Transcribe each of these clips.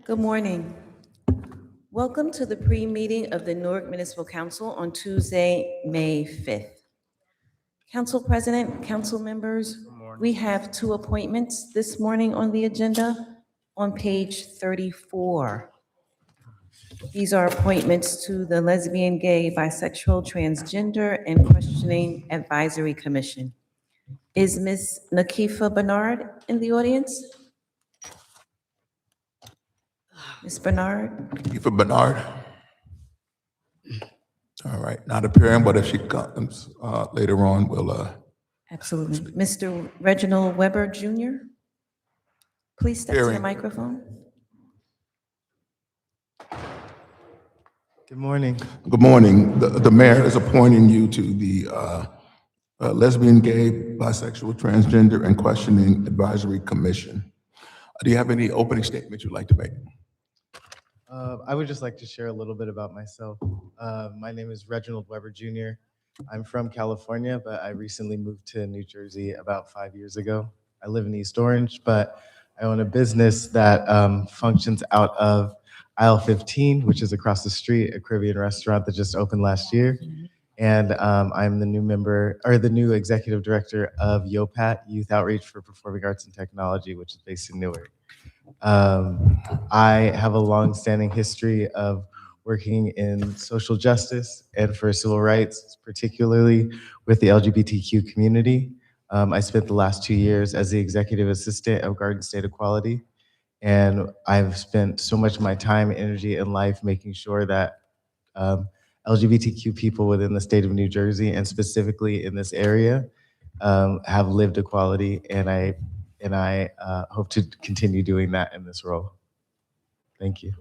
Good morning. Welcome to the pre-meeting of the Newark Municipal Council on Tuesday, May 5th. Council President, council members, we have two appointments this morning on the agenda on page 34. These are appointments to the Lesbian, Gay, Bisexual, Transgender, and Questioning Advisory Commission. Is Ms. Nakifa Bernard in the audience? Ms. Bernard? For Bernard. All right, not appearing, but if she comes later on, we'll. Absolutely. Mr. Reginald Weber Jr., please step to the Hearing. microphone. Good morning. Good morning. The mayor is appointing you to the Lesbian, Gay, Bisexual, Transgender, and Questioning Advisory Commission. Do you have any opening statements you'd like to make? I would just like to share a little bit about myself. My name is Reginald Weber Jr. I'm from California, but I recently moved to New Jersey about 5 years ago. I live in East Orange, but I own a business that functions out of aisle 15, which is across the street, a Caribbean restaurant that just opened last year. And I'm the new executive director of YOPAT, Youth Outreach for Performing Arts and Technology, which is based in Newark. I have a long-standing history of working in social justice and for civil rights, particularly with the LGBTQ community. I spent the last 2 years as the executive assistant of Garden State Equality, and I've spent so much of my time, energy, and life making sure that LGBTQ people within the state of New Jersey, and specifically in this area, have lived equality, and I hope to continue doing that in this role. Thank you.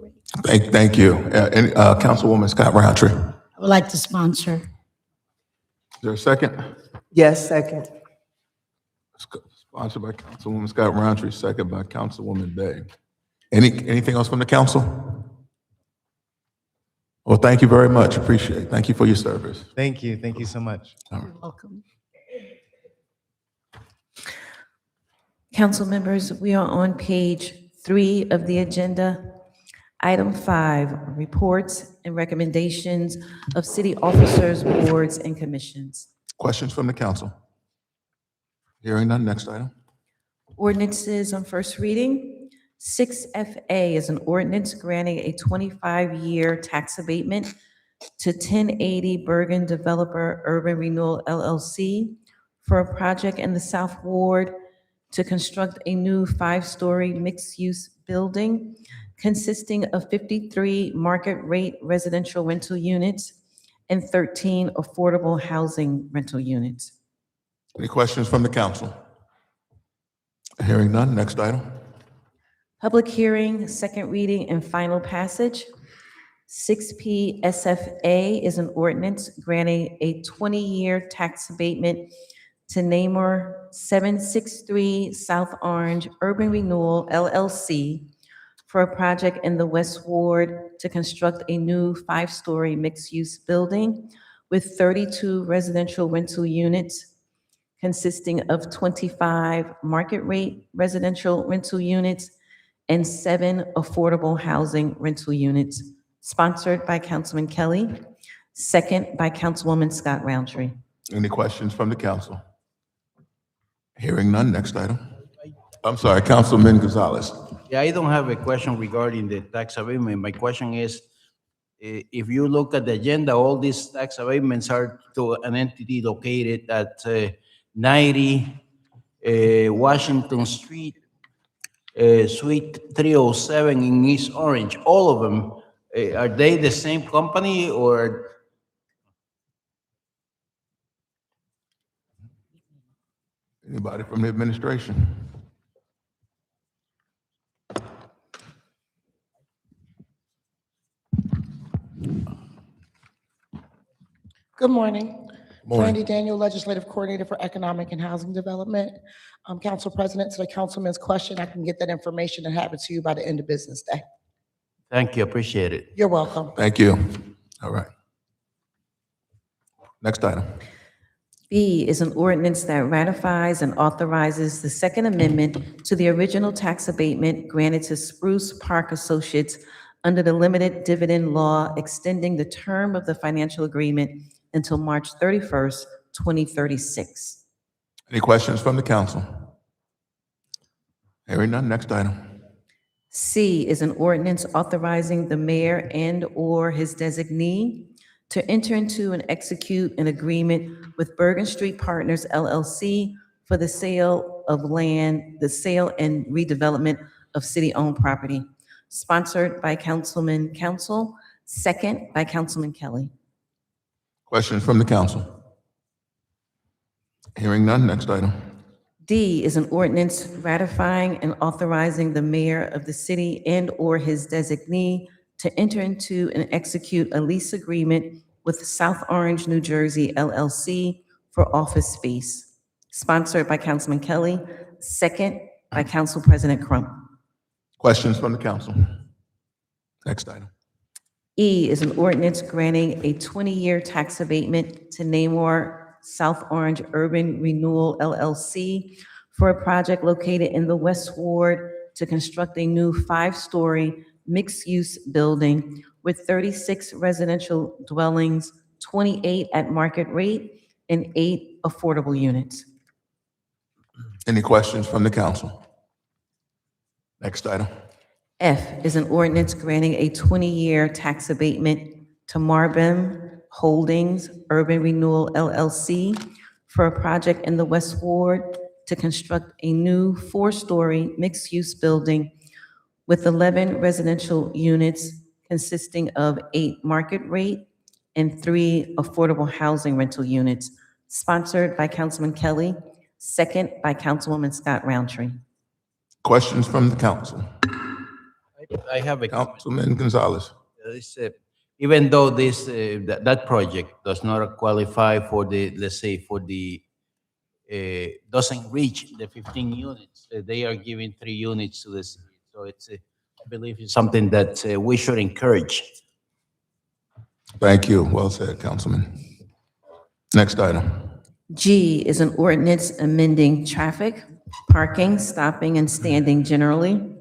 Thank you. And Councilwoman Scott Roundtree. Is I would like to sponsor. there a second? Yes, second. Sponsored by Councilwoman Scott Roundtree, second by Councilwoman Day. Anything else from the council? Well, thank you very much. Appreciate it. Thank you for your service. Thank you. Thank you so much. You're welcome. Council members, we are on page 3 of the agenda. Item 5, reports and recommendations of city officers, boards, and commissions. Questions from the council? Hearing none, next item. Ordinances on first reading. 6FA is an ordinance granting a 25-year tax abatement to 1080 Bergen Developer Urban Renewal LLC for a project in the South Ward to construct a new 5-story mixed-use building consisting of 53 market-rate residential rental units and 13 affordable housing rental units. Any questions from the council? Hearing none, next item. Public hearing, second reading, and final passage. 6P SFA is an ordinance granting a 20-year tax abatement to Namor 763 South Orange Urban Renewal LLC for a project in the West Ward to construct a new 5-story mixed-use building with 32 residential rental units consisting of 25 market-rate residential rental units and 7 affordable housing rental units, sponsored by Councilman Kelly, second by Councilwoman Scott Roundtree. Any questions from the council? Hearing none, next item. I'm sorry, Councilman Gonzalez. Yeah, I don't have a question regarding the tax abatement. My question is, if you look at the agenda, all these tax abatements are to an entity located at 90 Washington Street, Suite 307 in East Orange. All of them, are they the same company or? Anybody from the administration? Good morning. Morning. Brandy Daniel, Legislative Coordinator for Economic and Housing Development. Council President, to the councilman's question, I can get that information and have it to you by the end of business day. Thank you, appreciate it. You're welcome. Thank you. All right. Next item. B is an ordinance that ratifies and authorizes the Second Amendment to the original tax abatement granted to Spruce Park Associates under the limited dividend law, extending the term of the financial agreement until March 31st, 2036. Any questions from the council? Hearing none, next item. C is an ordinance authorizing the mayor and/or his designee to enter into and execute an agreement with Bergen Street Partners LLC for the sale of land, the sale and redevelopment of city-owned property, sponsored by Councilman Council, second by Councilman Kelly. Questions from the council? Hearing none, next item. D is an ordinance ratifying and authorizing the mayor of the city and/or his designee to enter into and execute a lease agreement with South Orange, New Jersey LLC for office space, sponsored by Councilman Kelly, second by Council President Crump. Questions from the council? Next item. E is an ordinance granting a 20-year tax abatement to Newark South Orange Urban Renewal LLC for a project located in the West Ward to construct a new 5-story mixed-use building with 36 residential dwellings, 28 at market rate, and 8 affordable units. Any questions from the council? Next item. F is an ordinance granting a 20-year tax abatement to Marbim Holdings Urban Renewal LLC for a project in the West Ward to construct a new 4-story mixed-use building with 11 residential units consisting of 8 market rate and 3 affordable housing rental units, sponsored by Councilman Kelly, second by Councilwoman Scott Roundtree. Questions from the council? I have a comment. Councilman Gonzalez. This, even though this, that project does not qualify for the, let's say, for the, doesn't reach the 15 units, they are giving 3 units to the city. So it's, I believe it's something that we should encourage. Thank you. Well said, Councilman. Next item. G is an ordinance amending traffic, parking, stopping, and standing generally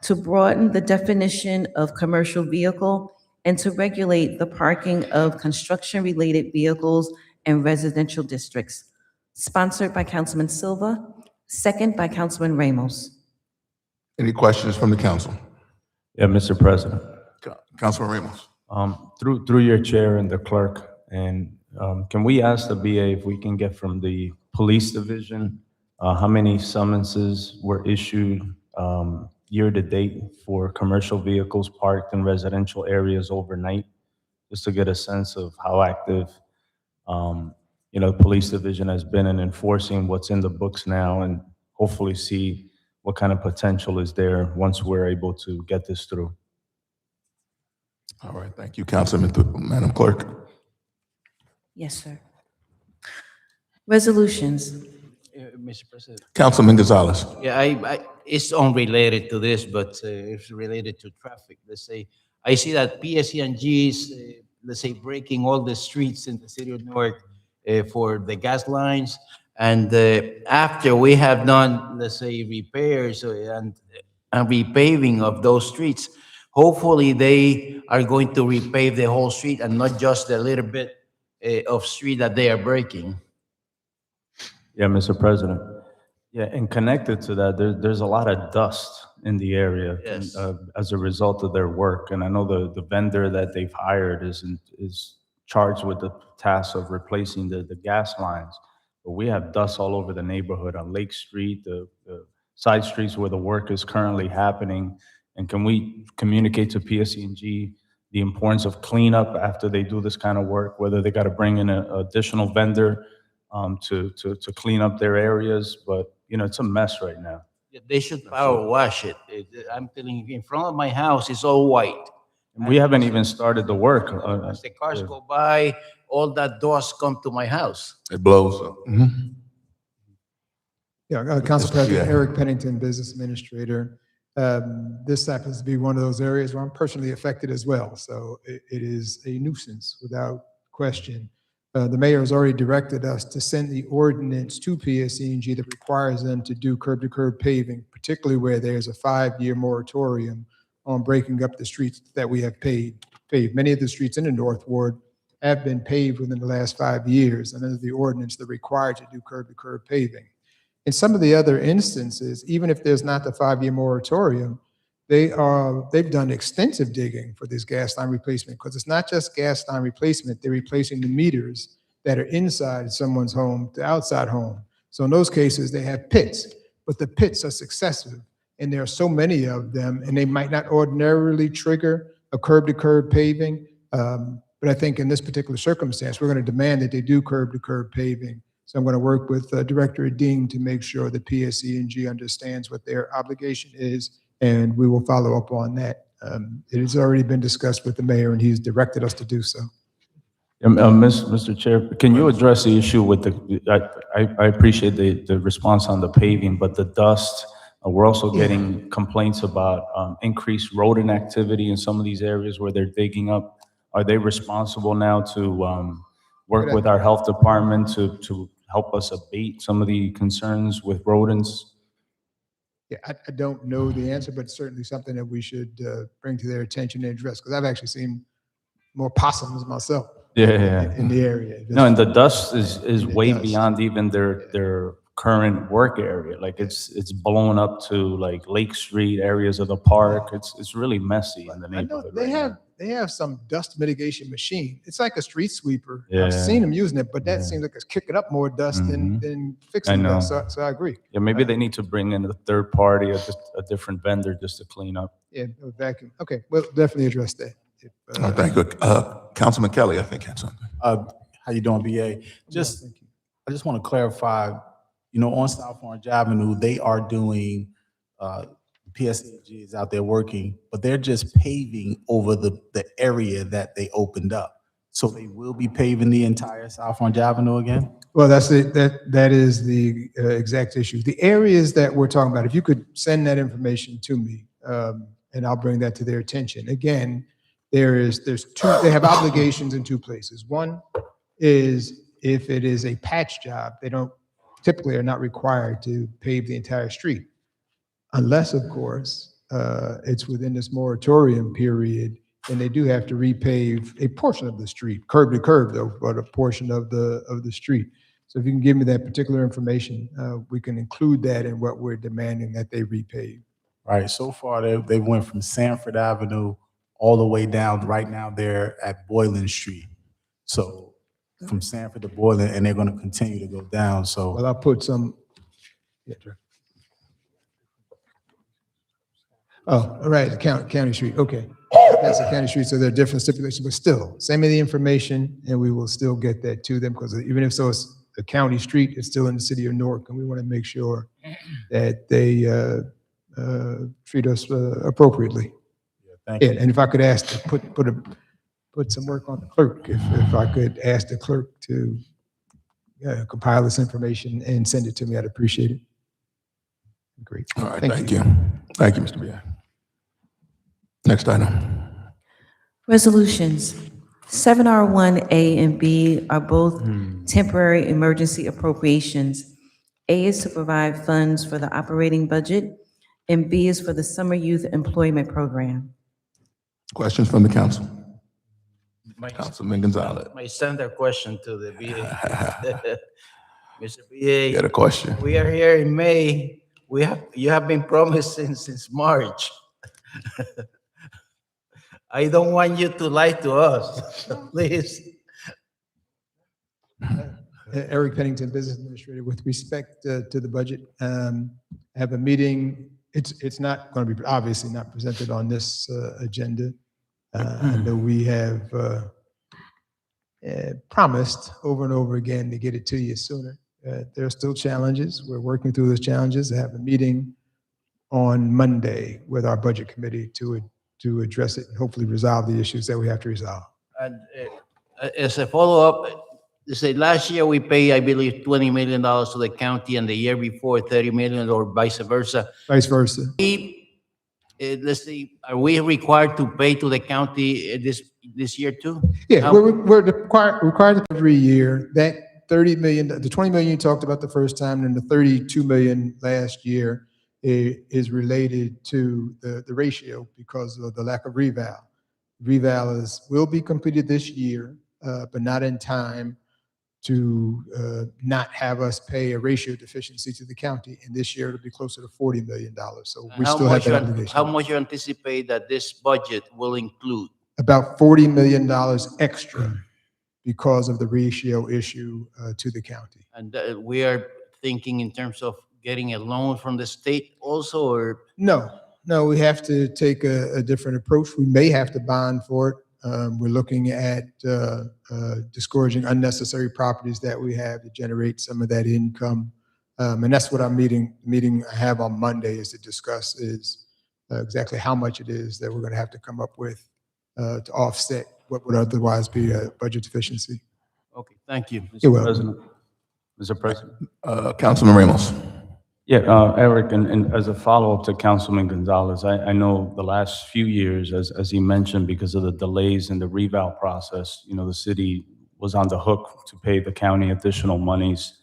to broaden the definition of commercial vehicle and to regulate the parking of construction-related vehicles in residential districts, sponsored by Councilman Silva, second by Councilman Ramos. Any questions from the council? Yeah, Mr. President. Councilman Ramos. Through your chair and the clerk, and can we ask the BA if we can get from the police division how many summonses were issued year to date for commercial vehicles parked in residential areas overnight, just to get a sense of how active the police division has been in enforcing what's in the books now, and hopefully see what kind of potential is there once we're able to get this through. All right, thank you, Councilman. Madam Clerk. Yes, sir. Resolutions. Mr. President. Councilman Gonzalez. Yeah, it's unrelated to this, but it's related to traffic. Let's say, I see that PSE&G is, let's say, breaking all the streets in the city of Newark for the gas lines. And after we have done, let's say, repairs and repaving of those streets, hopefully they are going to repave the whole street and not just a little bit of street that they are breaking. Yeah, Mr. President. Yeah, and connected to that, there's a lot of dust in the area. Yes. As a result of their work. And I know the vendor that they've hired is charged with the task of replacing the gas lines. But we have dust all over the neighborhood on Lake Street, the side streets where the work is currently happening. And can we communicate to PSE&G the importance of cleanup after they do this kind of work, whether they got to bring in an additional vendor to clean up their areas, but it's a mess right now. They should power wash it. I'm telling you, in front of my house, it's all white. And we haven't even started the work. As the cars go by, all that dust come to my house. It blows up. Mhm. Yeah, Council President Yeah. Eric Pennington, Business Administrator. This happens to be one of those areas where I'm personally affected as well. So it is a nuisance without question. The mayor has already directed us to send the ordinance to PSE&G that requires them to do curb-to-curb paving, particularly where there's a 5-year moratorium on breaking up the streets that we have paved. Many of the streets in the North Ward have been paved within the last 5 years, and under the ordinance, they're required to do curb-to-curb paving. In some of the other instances, even if there's not the 5-year moratorium, they've done extensive digging for this gas line replacement, because it's not just gas line replacement, they're replacing the meters that are inside someone's home to outside home. So in those cases, they have pits, but the pits are successive, and there are so many of them, and they might not ordinarily trigger a curb-to-curb paving. But I think in this particular circumstance, we're going to demand that they do curb-to-curb paving. So I'm going to work with Director Dean to make sure that PSE&G understands what their obligation is, and we will follow up on that. It has already been discussed with the mayor, and he's directed us to do so. Mr. Chair, can you address the issue with I appreciate the response on the paving, but the dust, we're also getting complaints about increased rodent activity in some of these areas where they're digging up. Are they responsible now to work with our health department to help us abate some of the concerns with rodents? Yeah, I don't know the answer, but it's certainly something that we should bring to their attention and address, because I've actually seen more possums myself. Yeah. In the area. No, and the dust is way dust. beyond even their current work area. Like it's blown up to like Lake Street, areas of the park. It's really messy in the I know neighborhood. they have some dust mitigation machine. It's like a street sweeper. Yeah. I've seen them using it, but that Yeah. seems like it's kicking up more dust than fixing I know. dust. So I agree. Yeah, maybe they need to bring in a third party or just a different vendor just to clean up. Yeah, no vacuum. Okay, we'll definitely address that. If, Thank you. Councilman Kelly, I think had something. How you doing, BA? Just, thank you. I just want to clarify, on South Orange Avenue, they are doing, PSAG is out there working, but they're just paving over the area that they opened up. So they will be paving the entire South Orange Avenue again? Well, that is the exact issue. The areas that we're talking about, if you could send that information to me, and I'll bring that to their attention. Again, there's two, they have obligations in two places. One is if it is a patch job, they don't typically are not required to pave the entire street. Unless, of course, it's within this moratorium period, and they do have to repave a portion of the street, curb to curb though, but a portion of the street. So if you can give me that particular information, we can include that in what we're demanding that they repave. Right, so far they went from Sanford Avenue all the way down. Right now they're at Boylan Street. So from Sanford to Boylan, and they're going to continue to go down. So Well, I'll put some. Yeah, sure. Oh, all right, County Street, okay. That's a county street, so there are different stipulations, but still, send me the information and we will still get that to them, because even if so it's a county street, it's still in the city of Newark, and we want to make sure that they treat us appropriately. thank you. And if I could ask to put some work on the clerk, if I could ask the clerk to compile this information and send it to me, I'd appreciate it. Great. All right, thank you. Thank you, Mr. Bier. Next item. Resolutions. 7R1A and B are both temporary emergency appropriations. A is to provide funds for the operating budget, and B is for the Summer Youth Employment Program. Questions from the council? My Councilman Gonzalez. my standard question to the BA. Mr. BA. Got a question? We are here in May. You have been promising since March. I don't want you to lie to us, please. Eric Pennington, Business Administrator. With respect to the budget, I have a meeting. It's not going to be, obviously not presented on this agenda. I know we have promised over and over again to get it to you sooner. There are still challenges. We're working through those challenges. I have a meeting on Monday with our budget committee to address it and hopefully resolve the issues that we have to resolve. And as a follow-up, they say last year we paid, I believe, $20 million to the county, and the year before, 30 million, or vice versa. Vice versa. Let's see, are we required to pay to the county this this year too? Yeah, How- we're required every year. That 30 million, the 20 million you talked about the first time, and the 32 million last year is related to the ratio because of the lack of reval. Reval will be completed this year, but not in time to not have us pay a ratio deficiency to the county. And this year it'll be closer to $40 million. So we How still have much that you- obligation. How much you anticipate that this budget will include? About $40 million extra because of the ratio issue to the county. And we are thinking in terms of getting a loan from the state also, or? No, we have to take a different approach. We may have to bond for it. We're looking at discouraging unnecessary properties that we have to generate some of that income. And that's what our meeting I have on Monday is to discuss is exactly how much it is that we're going to have to come up with to offset what would otherwise be a budget deficiency. Okay, thank you. You're Mr. welcome. President. Mr. President. Councilman Ramos. Yeah, Eric, and as a follow-up to Councilman Gonzalez, I know the last few years, as he mentioned, because of the delays in the reval process, you know, the city was on the hook to pay the county additional monies.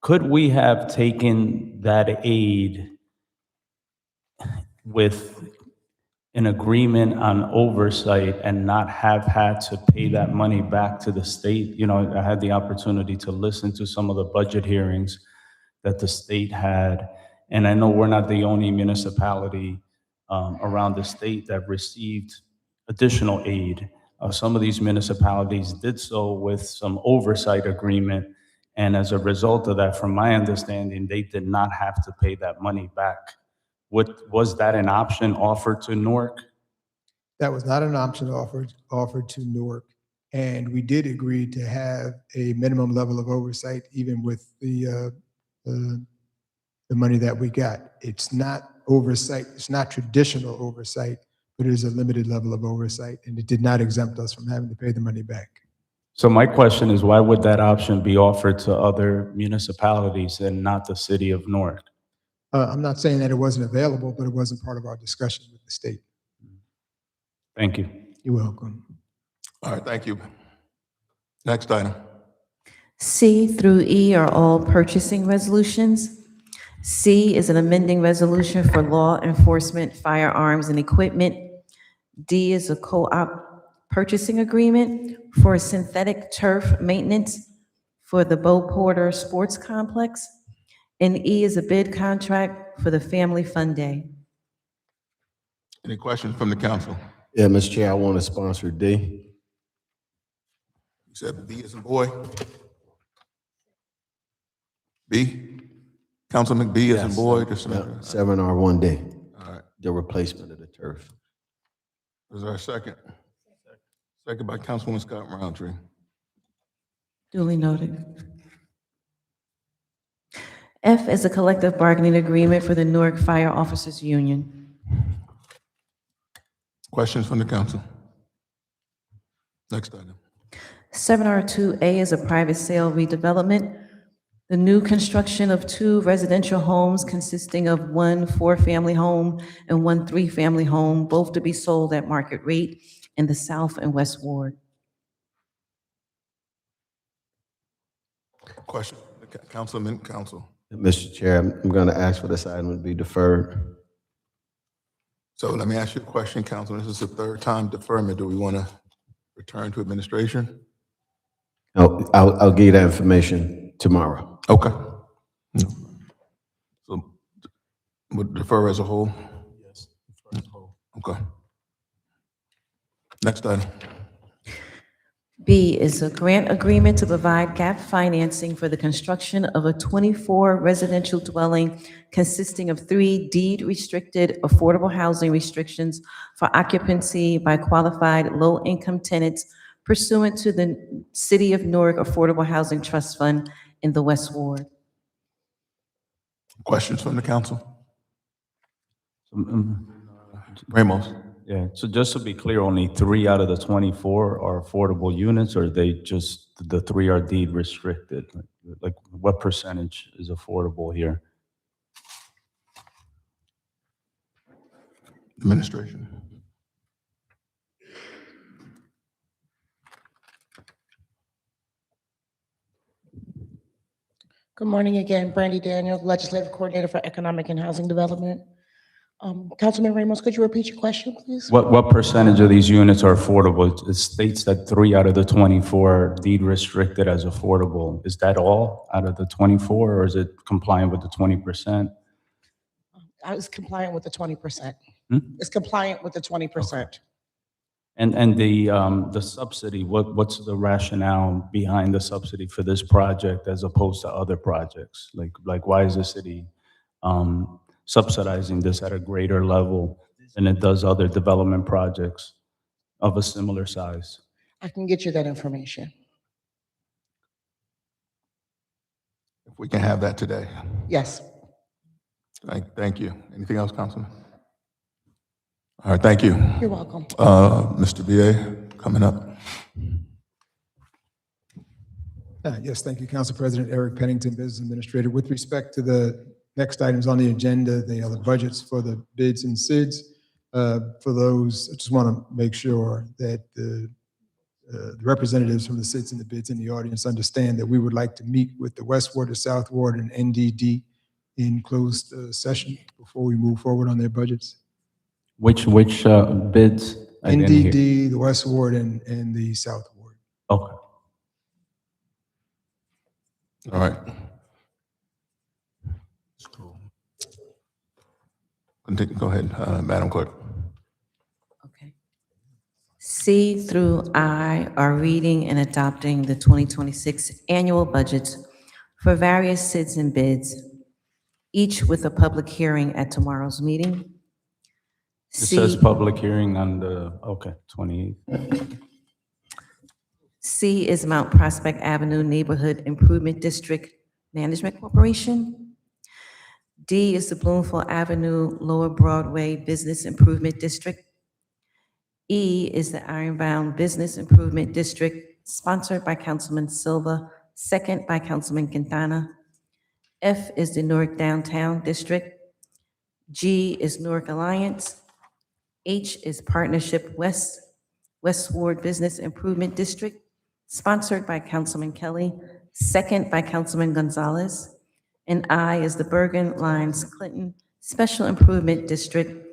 Could we have taken that aid with an agreement on oversight and not have had to pay that money back to the state? You know, I had the opportunity to listen to some of the budget hearings that the state had. And I know we're not the only municipality around the state that received additional aid. Some of these municipalities did so with some oversight agreement. And as a result of that, from my understanding, they did not have to pay that money back. Was that an option offered to Newark? That was not an option offered to Newark. And we did agree to have a minimum level of oversight, even with the money that we got. It's not oversight. It's not traditional oversight, but it is a limited level of oversight. And it did not exempt us from having to pay the money back. So my question is, why would that option be offered to other municipalities and not the city of Newark? I'm not saying that it wasn't available, but it wasn't part of our discussion with the state. Thank you. You're welcome. All right, thank you. Next item. C through E are all purchasing resolutions. C is an amending resolution for law enforcement, firearms, and equipment. D is a co-op purchasing agreement for synthetic turf maintenance for the Bo Porter Sports Complex. And E is a bid contract for the Family Fun Day. Any questions from the council? Yeah, Mr. Chair, I want to sponsor D. You said B as in boy? B? Councilman B as in boy? Just a minute. 7R1D, All right. the replacement of the turf. Is there a second? Second by Councilwoman Scott Roundtree. Duly noted. F is a collective bargaining agreement for the Newark Fire Officers Union. Questions from the council? Next item. 7R2A is a private sale redevelopment. The new construction of 2 residential homes consisting of 1 4-family home and 1 3-family home, both to be sold at market rate in the South and West Ward. Question, Councilman, council. Mr. Chair, I'm going to ask for this item to be deferred. So let me ask you a question, Councilman. This is the third time deferment. Do we want to return to administration? I'll give you that information tomorrow. Okay. So would defer as a whole? Yes. defer as a whole. Okay. Next item. B is a grant agreement to provide gap financing for the construction of a 24 residential dwelling consisting of 3 deed-restricted affordable housing restrictions for occupancy by qualified low-income tenants pursuant to the City of Newark Affordable Housing Trust Fund in the West Ward. Questions from the council? Um, Ramos. Yeah, so just to be clear, only 3 out of the 24 are affordable units, or they just, the 3 are deed restricted? Like what percentage is affordable here? Administration. Good morning again. Brandy Daniels, Legislative Coordinator for Economic and Housing Development. Councilman Ramos, could you repeat your question, please? What percentage of these units are affordable? It states that 3 out of the 24 are deed restricted as affordable. Is that all out of the 24, or is it compliant with the 20%? I was compliant with the 20%. Hmm? It's compliant with the 20%. And the subsidy, what's the rationale behind the subsidy for this project as opposed to other projects? Like why is the city subsidizing this at a greater level than it does other development projects of a similar size? I can get you that information. If we can have that today. Yes. Thank you. Anything else, Councilman? All right, thank you. You're welcome. Mr. VA, coming up. Yes, thank you, Council President Eric Pennington, Business Administrator. With respect to the next items on the agenda, they are the budgets for the bids and SIDs. For those, I just want to make sure that the representatives from the SIDs and the bids in the audience understand that we would like to meet with the West Ward, the South Ward, and NDD in closed session before we move forward on their budgets. Which bids? I didn't hear. NDD, the West Ward, and the South Ward. Okay. All right. Continue. Go ahead, Madam Clerk. Okay. C through I are reading and adopting the 2026 annual budgets for various SIDs and bids, each with a public hearing at tomorrow's meeting. It says public hearing on the, okay, 28th. C is Mount Prospect Avenue Neighborhood Improvement District Management Corporation. D is the Bloomfield Avenue Lower Broadway Business Improvement District. E is the Ironbound Business Improvement District, sponsored by Councilman Silva, second by Councilman Quintana. F is the Newark Downtown District. G is Newark Alliance. H is Partnership West Ward Business Improvement District, sponsored by Councilman Kelly, second by Councilman Gonzalez. And I is the Bergen Lines Clinton Special Improvement District,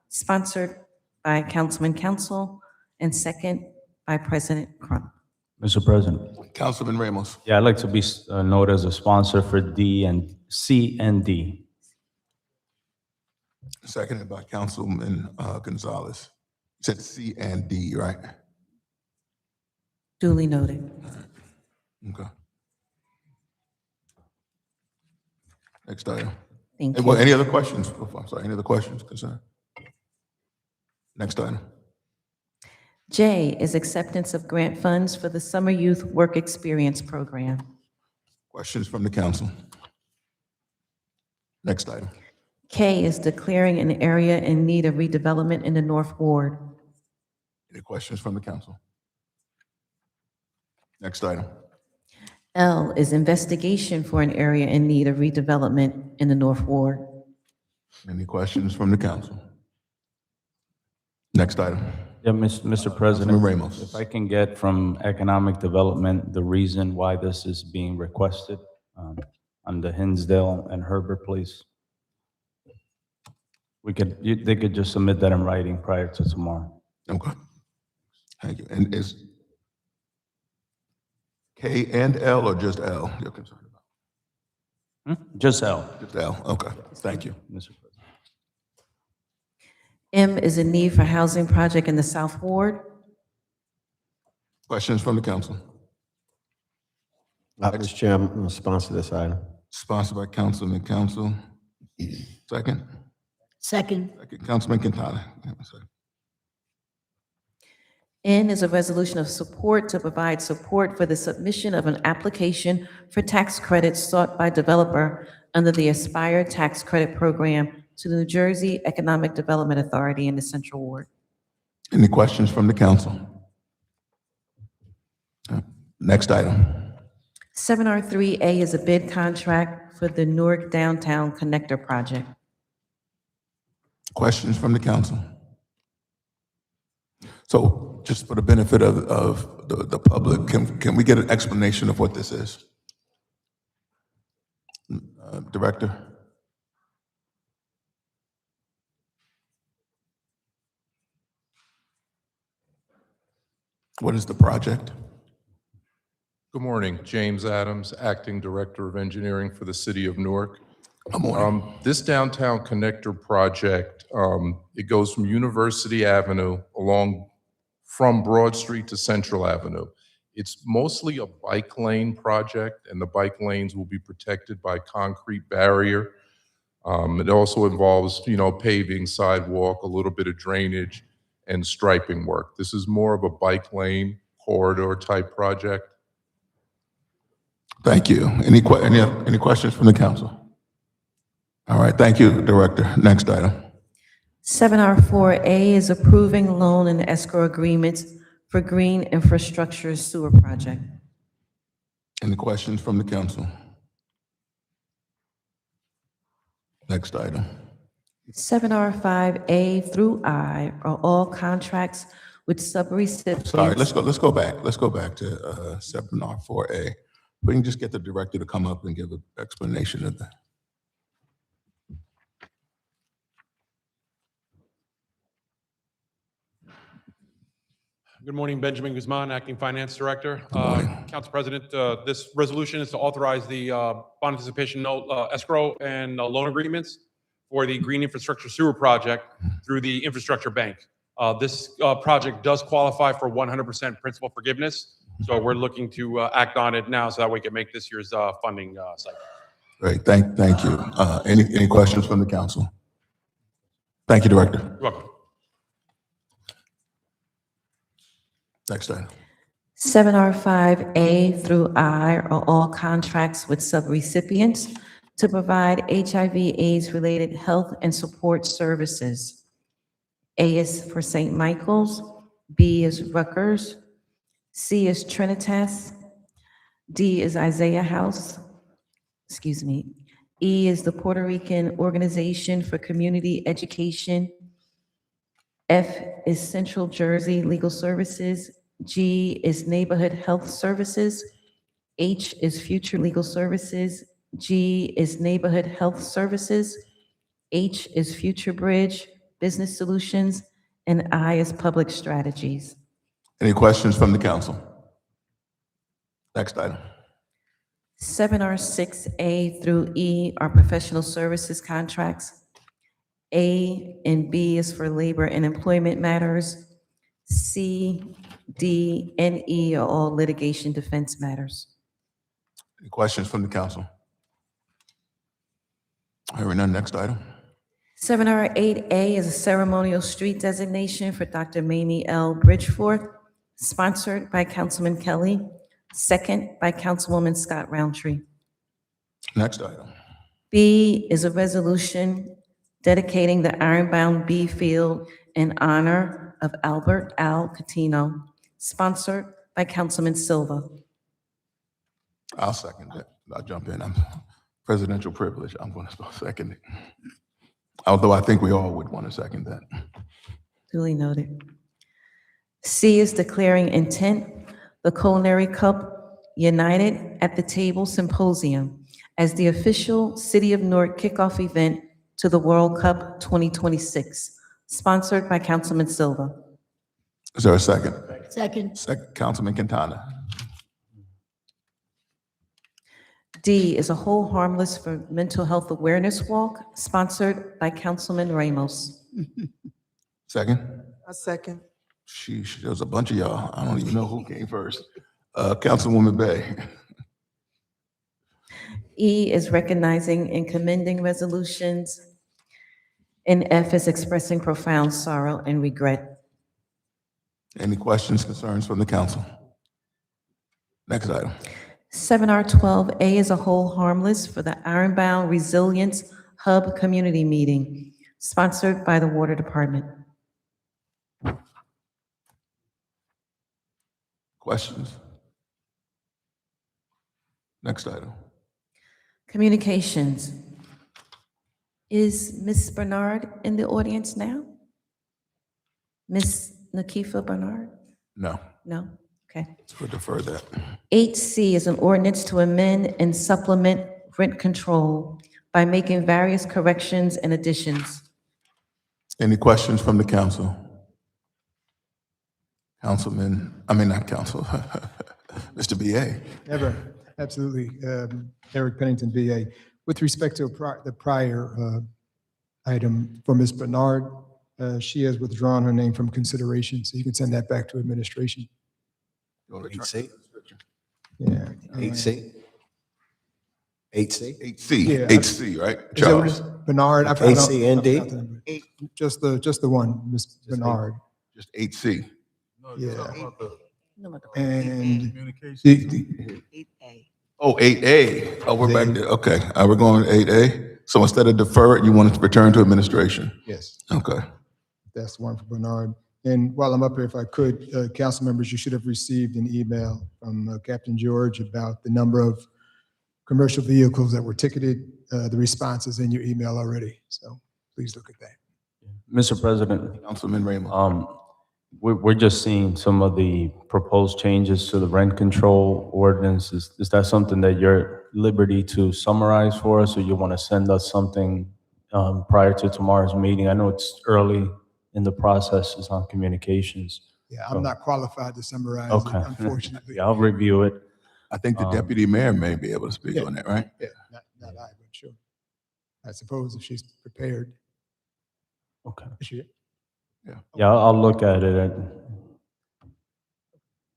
sponsored by Councilman Council, and second by President Crump. Mr. President. Councilman Ramos. Yeah, I'd like to be noted as a sponsor for D and C and D. Seconded by Councilman Gonzalez. You said C and D, right? Duly noted. Okay. Next item. Thank Well, you. any other questions? Oh, I'm sorry, any other questions, concern? Next item. J is acceptance of grant funds for the Summer Youth Work Experience Program. Questions from the council? Next item. K is declaring an area in need of redevelopment in the North Ward. Any questions from the council? Next item. L is investigation for an area in need of redevelopment in the North Ward. Any questions from the council? Next item. Yeah, Mr. President, Councilman Ramos. if I can get from Economic Development the reason why this is being requested on the Hinsdale and Herbert Place. They could just submit that in writing prior to tomorrow. Okay. Thank you. And is K and L or just L you're concerned about? Just L. Just L, okay. Thank you. Mr. President. M is a need for housing project in the South Ward. Questions from the council? Mr. Chair, I'm going to sponsor this item. Sponsored by Councilman Council. Second? Second. Second, Councilman Quintana. Have a second. N is a resolution of support to provide support for the submission of an application for tax credits sought by developer under the Aspire Tax Credit Program to the New Jersey Economic Development Authority in the Central Ward. Any questions from the council? Next item. 7R3A is a bid contract for the Newark Downtown Connector Project. Questions from the council? So just for the benefit of the public, can we get an explanation of what this is? Director? What is the project? Good morning, James Adams, Acting Director of Engineering for the City of Newark. Good morning. This downtown connector project, it goes from University Avenue from Broad Street to Central Avenue. It's mostly a bike lane project, and the bike lanes will be protected by concrete barrier. It also involves, paving, sidewalk, a little bit of drainage, and striping work. This is more of a bike lane corridor type project. Thank you. Any questions from the council? All right, thank you, Director. Next item. 7R4A is approving loan and escrow agreements for green infrastructure sewer project. Any questions from the council? Next item. 7R5A through I are all contracts with subrecipients. Sorry, let's go back. Let's go back to 7R4A. We can just get the director to come up and give an explanation of that. Good morning, Benjamin Guzman, Acting Finance Director. morning. Council President, this resolution is to authorize the bond anticipation note escrow and loan agreements for the green infrastructure sewer project through the infrastructure bank. This project does qualify for 100% principal forgiveness, so we're looking to act on it now so that we can make this year's funding cycle. Great, thank you. Any questions from the council? Thank you, Director. You're welcome. Next item. 7R5A through I are all contracts with subrecipients to provide HIV/AIDS-related health and support services. A is for St. Michael's, B is Rutgers, C is Trinitas, D is Isaiah House, E is the Puerto Rican Organization for Community Education, F is Central Jersey Legal Services, G is Neighborhood Health Services, H is Future Legal Services, G is Neighborhood Health Services, H is Future Bridge Business Solutions, and I is Public Strategies. Any questions from the council? Next item. 7R6A through E are professional services contracts. A and B is for labor and employment matters. C, D, and E are all litigation defense matters. Any questions from the council? Hearing none, next item. 7R8A is a ceremonial street designation for Dr. Mamie L. Bridgeforth, sponsored by Councilman Kelly, second by Councilwoman Scott Roundtree. Next item. B is a resolution dedicating the Ironbound B Field in honor of Albert Al Catino, sponsored by Councilman Silva. I'll second that. I'll jump in. I'm presidential privilege. I'm going to second it. Although I think we all would want to second that. Duly noted. C is declaring intent the Culinary Cup United at the Table Symposium as the official City of Newark kickoff event to the World Cup 2026, sponsored by Councilman Silva. Is there a second? Second. Councilman Quintana. D is a Hold Harmless for Mental Health Awareness Walk, sponsored by Councilman Ramos. Second? A second. Sheesh, there was a bunch of y'all. I don't even know who came first. Councilwoman Bay. E is recognizing and commending resolutions. And F is expressing profound sorrow and regret. Any questions, concerns from the council? Next item. 7R12A is a Hold Harmless for the Ironbound Resilience Hub Community Meeting, sponsored by the Water Department. Questions? Next item. Communications. Is Ms. Bernard in the audience now? Ms. Nakifa Bernard? No, No? Okay. we'll defer that. 8C is an ordinance to amend and supplement rent control by making various corrections and additions. Any questions from the council? Not council, Mr. BA. Never, absolutely. Eric Pennington, BA. With respect to the prior item for Ms. Bernard, she has withdrawn her name from consideration, so you can send that back to administration. Eight C? Yeah. Eight C? Eight C? 8C, Yeah, 8C, right? Is that what it is? Charles, Bernard? I forgot- AC and D? I forgot the number. Just the one, Ms. Bernard. just 8C. Yeah. Number And Oh, 8A. Oh, we're back there. Okay, we're going to 8A. So instead of defer it, you want it to return to administration? yes, Okay. that's the one for Bernard. And while I'm up here, if I could, council members, you should have received an email from Captain George about the number of commercial vehicles that were ticketed. The response is in your email already, so please look at that. Mr. President, Councilman Raymond. we're just seeing some of the proposed changes to the rent control ordinance. Is that something that you're liberty to summarize for us, or you want to send us something prior to tomorrow's meeting? I know it's early in the process, it's on communications. Yeah, I'm not qualified to summarize it, Okay. unfortunately. Yeah, I'll review it. I think the deputy mayor may be able to speak on that, right? Yeah, not I, but sure. I suppose if she's prepared. Okay. Is she? Yeah, I'll look at it.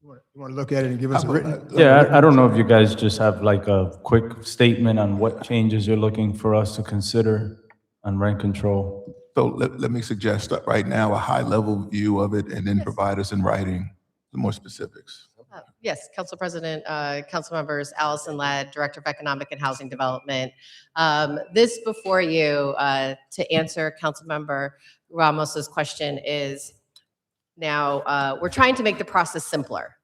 You want to look at it and give us a written? Yeah, I don't know if you guys just have like a quick statement on what changes you're looking for us to consider on rent control. So let me suggest that right now, a high-level view of it, and then provide us in writing some more specifics. Yes, Council President, Council members, Allison Ladd, Director of Economic and Housing Development. This before you, to answer Councilmember Ramos's question is, now, we're trying to make the process simpler.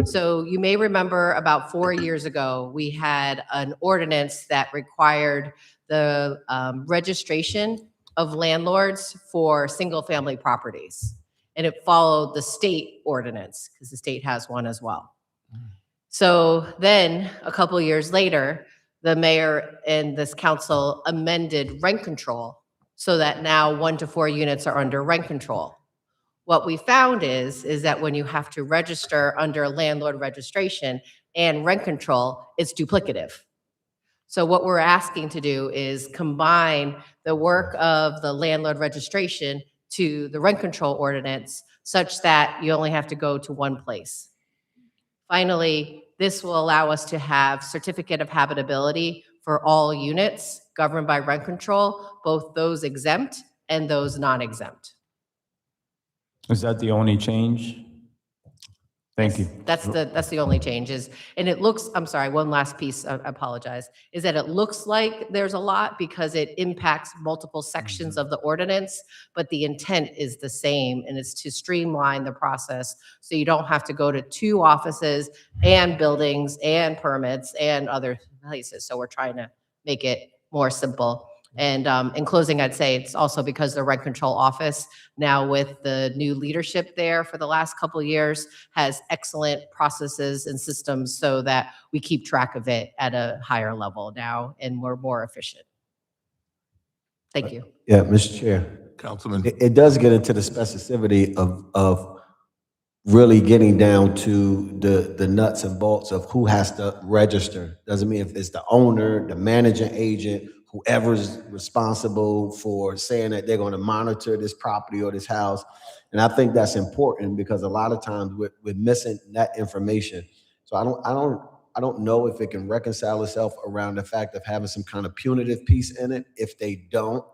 So you may remember about 4 years ago, we had an ordinance that required the registration of landlords for single-family properties. And it followed the state ordinance, because the state has one as well. So then, a couple of years later, the mayor and this council amended rent control so that now 1 to 4 units are under rent control. What we found is that when you have to register under landlord registration and rent control, it's duplicative. So what we're asking to do is combine the work of the landlord registration to the rent control ordinance such that you only have to go to one place. Finally, this will allow us to have certificate of habitability for all units governed by rent control, both those exempt and those non-exempt. Is that the only change? Thank you. That's the only change is, and it looks, I'm sorry, one last piece, I apologize, is that it looks like there's a lot because it impacts multiple sections of the ordinance, but the intent is the same, and it's to streamline the process so you don't have to go to 2 offices and buildings and permits and other places. So we're trying to make it more simple. And in closing, I'd say it's also because the rent control office, now with the new leadership there for the last couple of years, has excellent processes and systems so that we keep track of it at a higher level now and we're more efficient. Thank you. Yeah, Mr. Chair. Councilman. It does get into the specificity of really getting down to the nuts and bolts of who has to register. Doesn't mean if it's the owner, the managing agent, whoever's responsible for saying that they're going to monitor this property or this house. And I think that's important because a lot of times we're missing that information. So I don't know if it can reconcile itself around the fact of having some kind of punitive piece in it if they don't,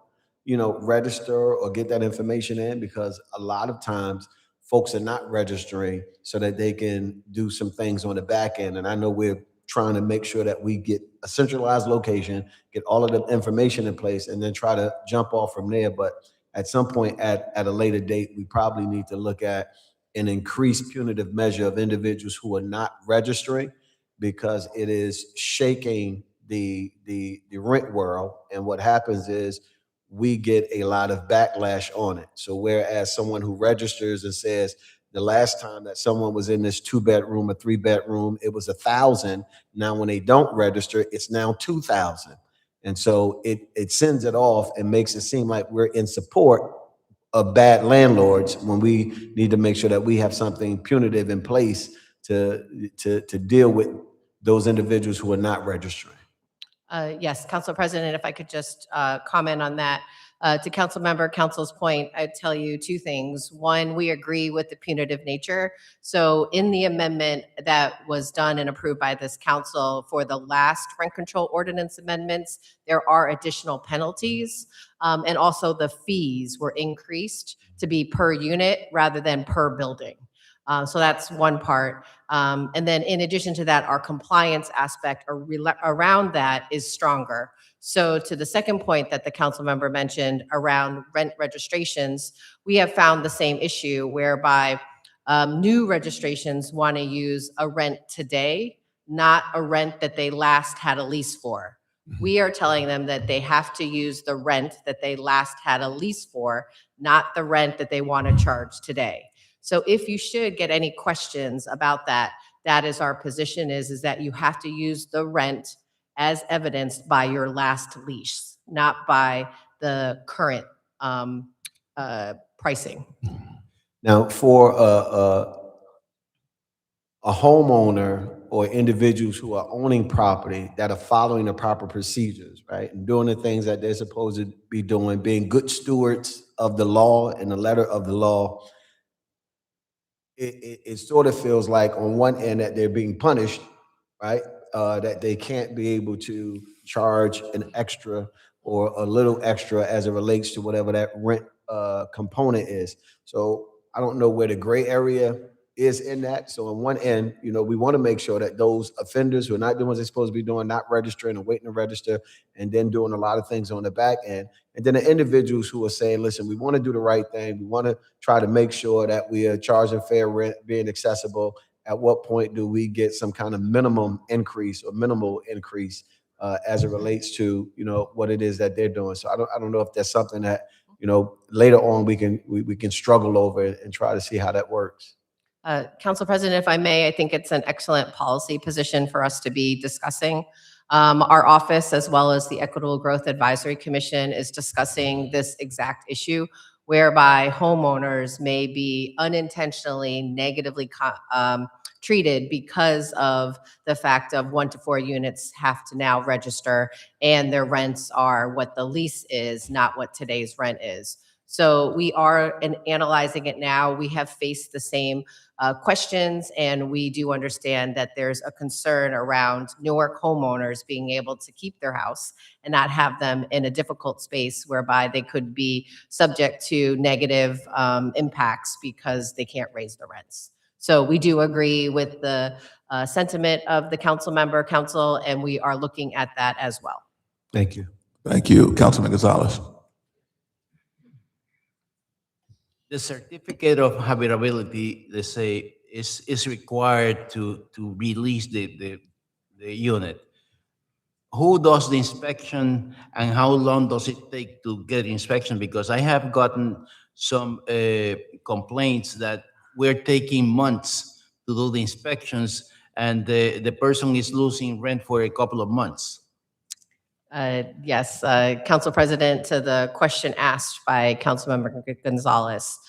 register or get that information in, because a lot of times folks are not registering so that they can do some things on the back end. And I know we're trying to make sure that we get a centralized location, get all of the information in place, and then try to jump off from there. But at some point at a later date, we probably need to look at an increased punitive measure of individuals who are not registering, because it is shaking the rent world. And what happens is we get a lot of backlash on it. So whereas someone who registers and says The last time that someone was in this 2-bedroom or 3-bedroom, it was 1,000. Now, when they don't register, it's now 2,000. And so it sends it off and makes it seem like we're in support of bad landlords when we need to make sure that we have something punitive in place to deal with those individuals who are not registering. Yes, Council President, if I could just comment on that. To Council's point, I'd tell you two things. One, we agree with the punitive nature. So in the amendment that was done and approved by this council for the last rent control ordinance amendments, there are additional penalties. And also the fees were increased to be per unit rather than per building. So that's one part. And then in addition to that, our compliance aspect around that is stronger. So to the second point that the council member mentioned around rent registrations, we have found the same issue whereby new registrations want to use a rent today, not a rent that they last had a lease for. We are telling them that they have to use the rent that they last had a lease for, not the rent that they want to charge today. So if you should get any questions about that, that is our position is that you have to use the rent as evidenced by your last lease, not by the current pricing. Now, for a homeowner or individuals who are owning property that are following the proper procedures, right, and doing the things that they're supposed to be doing, being good stewards of the law and the letter of the law, it sort of feels like on one end that they're being punished, right? That they can't be able to charge an extra or a little extra as it relates to whatever that rent component is. So I don't know where the gray area is in that. So on one end, we want to make sure that those offenders who are not doing what they're supposed to be doing, not registering and waiting to register, and then doing a lot of things on the back end. And then the individuals who are saying, listen, we want to do the right thing. We want to try to make sure that we are charging fair rent, being accessible. At what point do we get some kind of minimum increase or minimal increase as it relates to, what it is that they're doing? So I don't know if that's something that, later on we can struggle over and try to see how that works. Council President, if I may, I think it's an excellent policy position for us to be discussing. Our office, as well as the Equitable Growth Advisory Commission, is discussing this exact issue, whereby homeowners may be unintentionally negatively treated because of the fact of 1 to 4 units have to now register, and their rents are what the lease is, not what today's rent is. So we are analyzing it now. We have faced the same questions, and we do understand that there's a concern around Newark homeowners being able to keep their house and not have them in a difficult space whereby they could be subject to negative impacts because they can't raise the rents. So we do agree with the sentiment of the council, and we are looking at that as well. Thank you. Thank you. Councilman Gonzalez. The certificate of habitability, let's say, is required to release the unit. Who does the inspection and how long does it take to get inspection? Because I have gotten some complaints that we're taking months to do the inspections and the person is losing rent for a couple of months. Yes, Council President, to the question asked by Councilmember Gonzalez.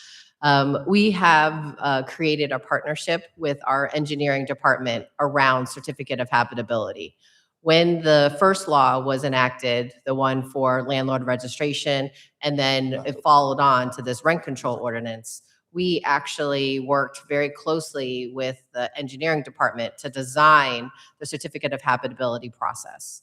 We have created a partnership with our engineering department around certificate of habitability. When the first law was enacted, the one for landlord registration, and then it followed on to this rent control ordinance, we actually worked very closely with the engineering department to design the certificate of habitability process.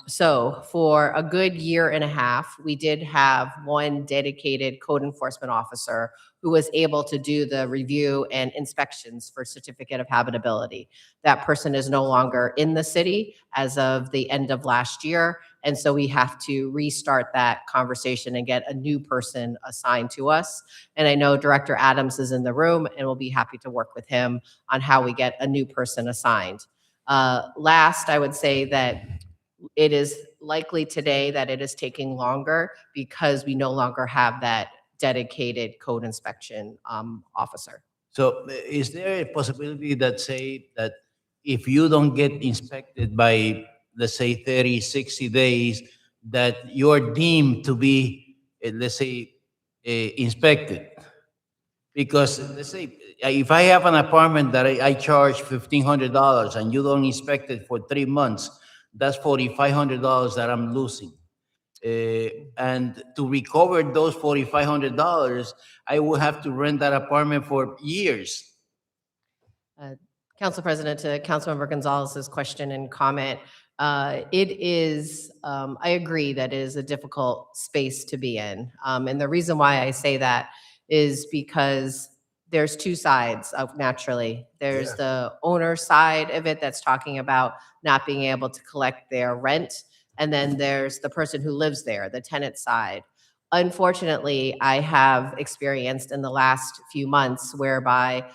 So for a good year and a half, we did have one dedicated code enforcement officer who was able to do the review and inspections for certificate of habitability. That person is no longer in the city as of the end of last year. And so we have to restart that conversation and get a new person assigned to us. And I know Director Adams is in the room and we'll be happy to work with him on how we get a new person assigned. Last, I would say that it is likely today that it is taking longer because we no longer have that dedicated code inspection officer. So is there a possibility that say that if you don't get inspected by, let's say, 30, 60 days, that you're deemed to be, let's say, inspected? Because let's say, if I have an apartment that I charge $1,500 and you don't inspect it for 3 months, that's $4,500 that I'm losing. And to recover those $4,500, I will have to rent that apartment for years. Council President, to Councilmember Gonzalez's question and comment, it is, I agree that it is a difficult space to be in. And the reason why I say that is because there's two sides of, naturally. There's the owner side of it that's talking about not being able to collect their rent. And then there's the person who lives there, the tenant side. Unfortunately, I have experienced in the last few months whereby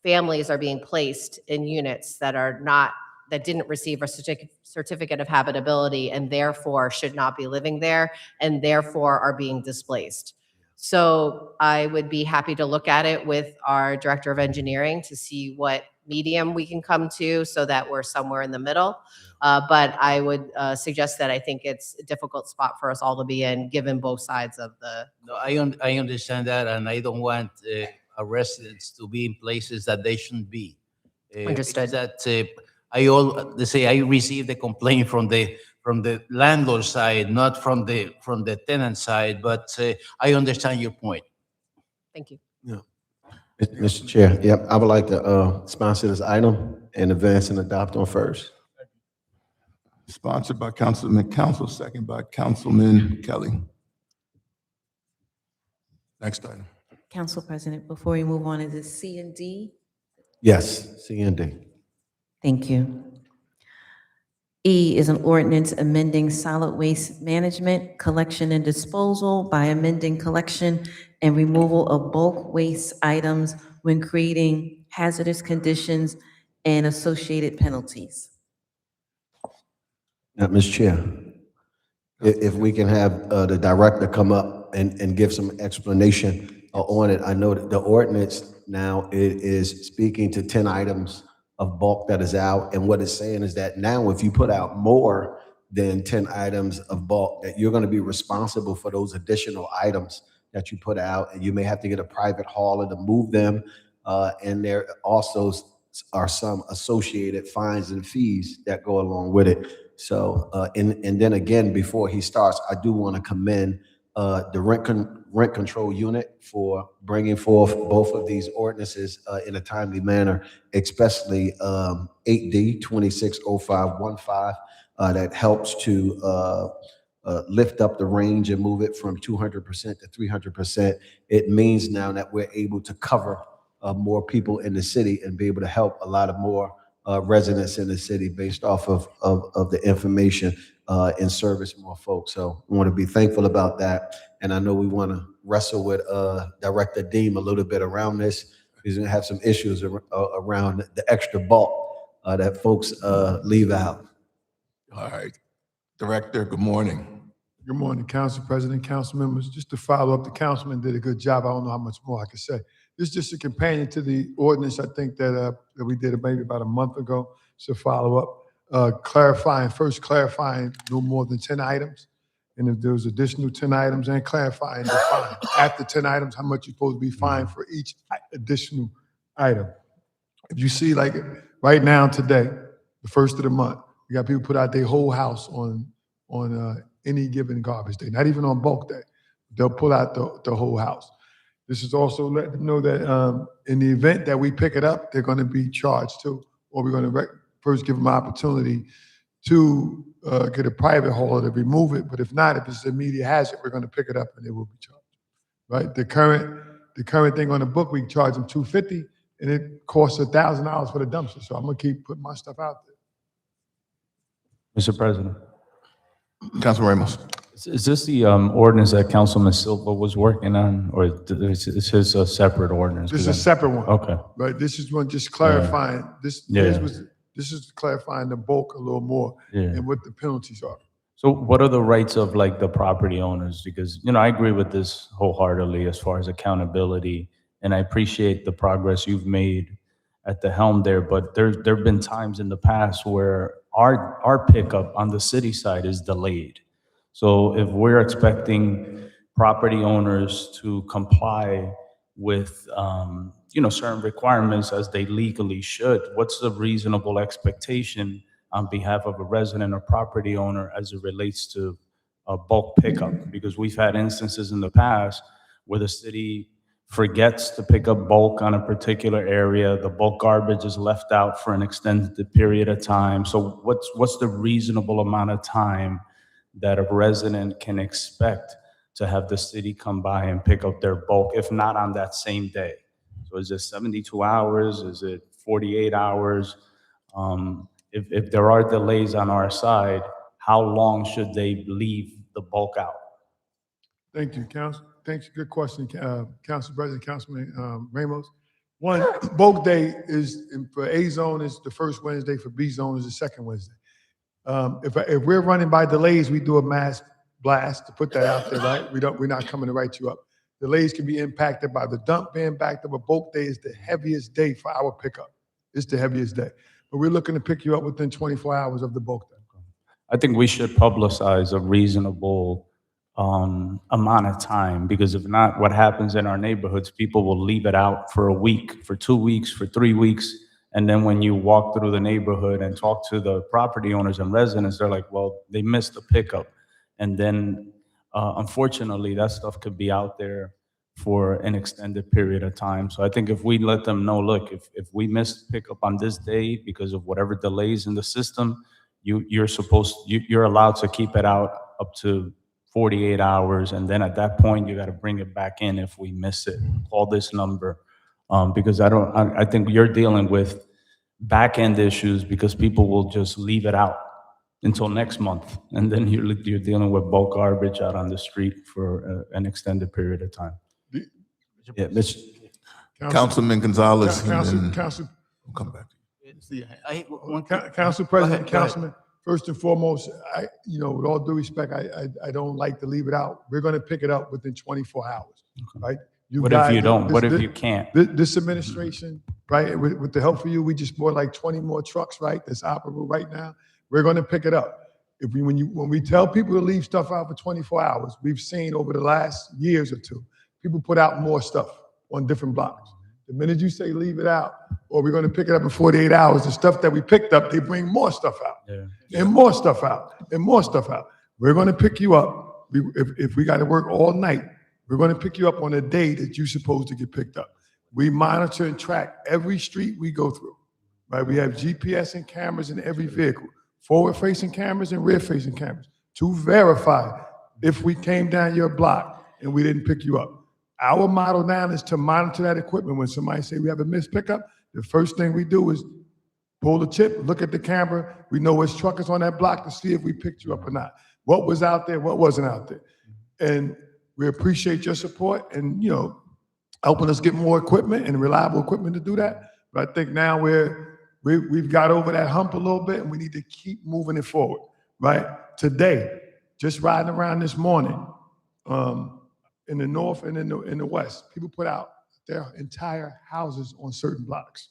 families are being placed in units that are not, that didn't receive a certificate of habitability and therefore should not be living there and therefore are being displaced. So I would be happy to look at it with our Director of Engineering to see what medium we can come to so that we're somewhere in the middle. But I would suggest that I think it's a difficult spot for us all to be in, given both sides of the. No, I understand that, and I don't want our residents to be in places that they shouldn't be. Understood. That let's say I received a complaint from the landlord side, not from the tenant side, but I understand your point. Thank you. Mr. Chair, yep, I would like to sponsor this item and advance and adopt on first. Sponsored by Councilman Council, second by Councilman Kelly. Next item. Council President, before we move on, is it C and D? Yes, C and D. Thank you. E is an ordinance amending solid waste management, collection and disposal by amending collection and removal of bulk waste items when creating hazardous conditions and associated penalties. Now, Mr. Chair, if we can have the director come up and give some explanation on it. I know that the ordinance now is speaking to 10 items of bulk that is out. And what it's saying is that now if you put out more than 10 items of bulk, that you're going to be responsible for those additional items that you put out. And you may have to get a private hauler to move them. And there also are some associated fines and fees that go along with it. So, and then again, before he starts, I do want to commend the rent control unit for bringing forth both of these ordinances in a timely manner, especially 8D 260515 that helps to lift up the range and move it from 200% to 300%. It means now that we're able to cover more people in the city and be able to help a lot of more residents in the city based off of the information and service more folks. So we want to be thankful about that. And I know we want to wrestle with Director Deem a little bit around this. He's going to have some issues around the extra bulk that folks leave out. All right. Director, good morning. Good morning, Council President, council members. Just to follow up, the councilman did a good job. I don't know how much more I can say. This is just a companion to the ordinance, I think, that we did maybe about a month ago. So follow up, clarifying no more than 10 items. And if there's additional 10 items, and clarifying the fine. After 10 items, how much you're supposed to be fined for each additional item. If you see, like right now, today, the first of the month, you got people put out their whole house on any given garbage day, not even on bulk day. They'll pull out the whole house. This is also letting them know that in the event that we pick it up, they're going to be charged too, or we're going to first give them an opportunity to get a private hauler to remove it. But if not, if it's an immediate hazard, we're going to pick it up and they will be charged. Right? The current thing on the book, we charge them $250, and it costs $1,000 for the dumpster. So I'm going to keep putting my stuff out there. Mr. President, Councilman Ramos. is this the ordinance that Councilman Silva was working on, or is his a separate ordinance? This is a separate one. Okay. Right. This is one just clarifying. This is clarifying the bulk a little more and what the penalties are. So what are the rights of like the property owners? Because, I agree with this wholeheartedly as far as accountability, and I appreciate the progress you've made at the helm there, but there've been times in the past where our pickup on the city side is delayed. So if we're expecting property owners to comply with, certain requirements as they legally should, what's the reasonable expectation on behalf of a resident or property owner as it relates to a bulk pickup? Because we've had instances in the past where the city forgets to pick up bulk on a particular area, the bulk garbage is left out for an extended period of time. So what's the reasonable amount of time that a resident can expect to have the city come by and pick up their bulk, if not on that same day? So is it 72 hours? Is it 48 hours? If there are delays on our side, how long should they leave the bulk out? Thank you, Council. Thanks, good question, Council President, Councilman Ramos. One, bulk day is, for A zone is the first Wednesday, for B zone is the second Wednesday. If we're running by delays, we do a mass blast to put that out there, right? We're not coming to write you up. Delays can be impacted by the dump being backed up, but bulk day is the heaviest day for our pickup. It's the heaviest day. But we're looking to pick you up within 24 hours of the bulk day. I think we should publicize a reasonable amount of time, because if not, what happens in our neighborhoods, people will leave it out for a week, for 2 weeks, for 3 weeks. And then when you walk through the neighborhood and talk to the property owners and residents, they're like, well, they missed the pickup. And then unfortunately, that stuff could be out there for an extended period of time. So I think if we let them know, look, if we missed pickup on this day because of whatever delays in the system, you're allowed to keep it out up to 48 hours. And then at that point, you got to bring it back in if we miss it. Call this number. Because I think you're dealing with back-end issues because people will just leave it out until next month. And then you're dealing with bulk garbage out on the street for an extended period of time. Yeah, Mr. Councilman Gonzalez. and then Council, we'll come back. Council President, Councilman, first and foremost, with all due respect, I don't like to leave it out. We're going to pick it up within 24 hours, right? What if you don't? What if you can't? This administration, right, with the help of you, we just bought like 20 more trucks, right, that's operable right now. We're going to pick it up. When we tell people to leave stuff out for 24 hours, we've seen over the last years or two, people put out more stuff on different blocks. The minute you say leave it out, or we're going to pick it up in 48 hours, the stuff that we picked up, they bring more stuff out, and more stuff out, and more stuff out. We're going to pick you up. If we got to work all night, we're going to pick you up on a day that you're supposed to get picked up. We monitor and track every street we go through, right? We have GPS and cameras in every vehicle, forward-facing cameras and rear-facing cameras, to verify if we came down your block and we didn't pick you up. Our model now is to monitor that equipment. When somebody say we have a missed pickup, the first thing we do is pull the chip, look at the camera. We know which truck is on that block to see if we picked you up or not. What was out there, what wasn't out there. And we appreciate your support and, helping us get more equipment and reliable equipment to do that. But I think now we've got over that hump a little bit and we need to keep moving it forward, right? Today, just riding around this morning, in the north and in the west, people put out their entire houses on certain blocks.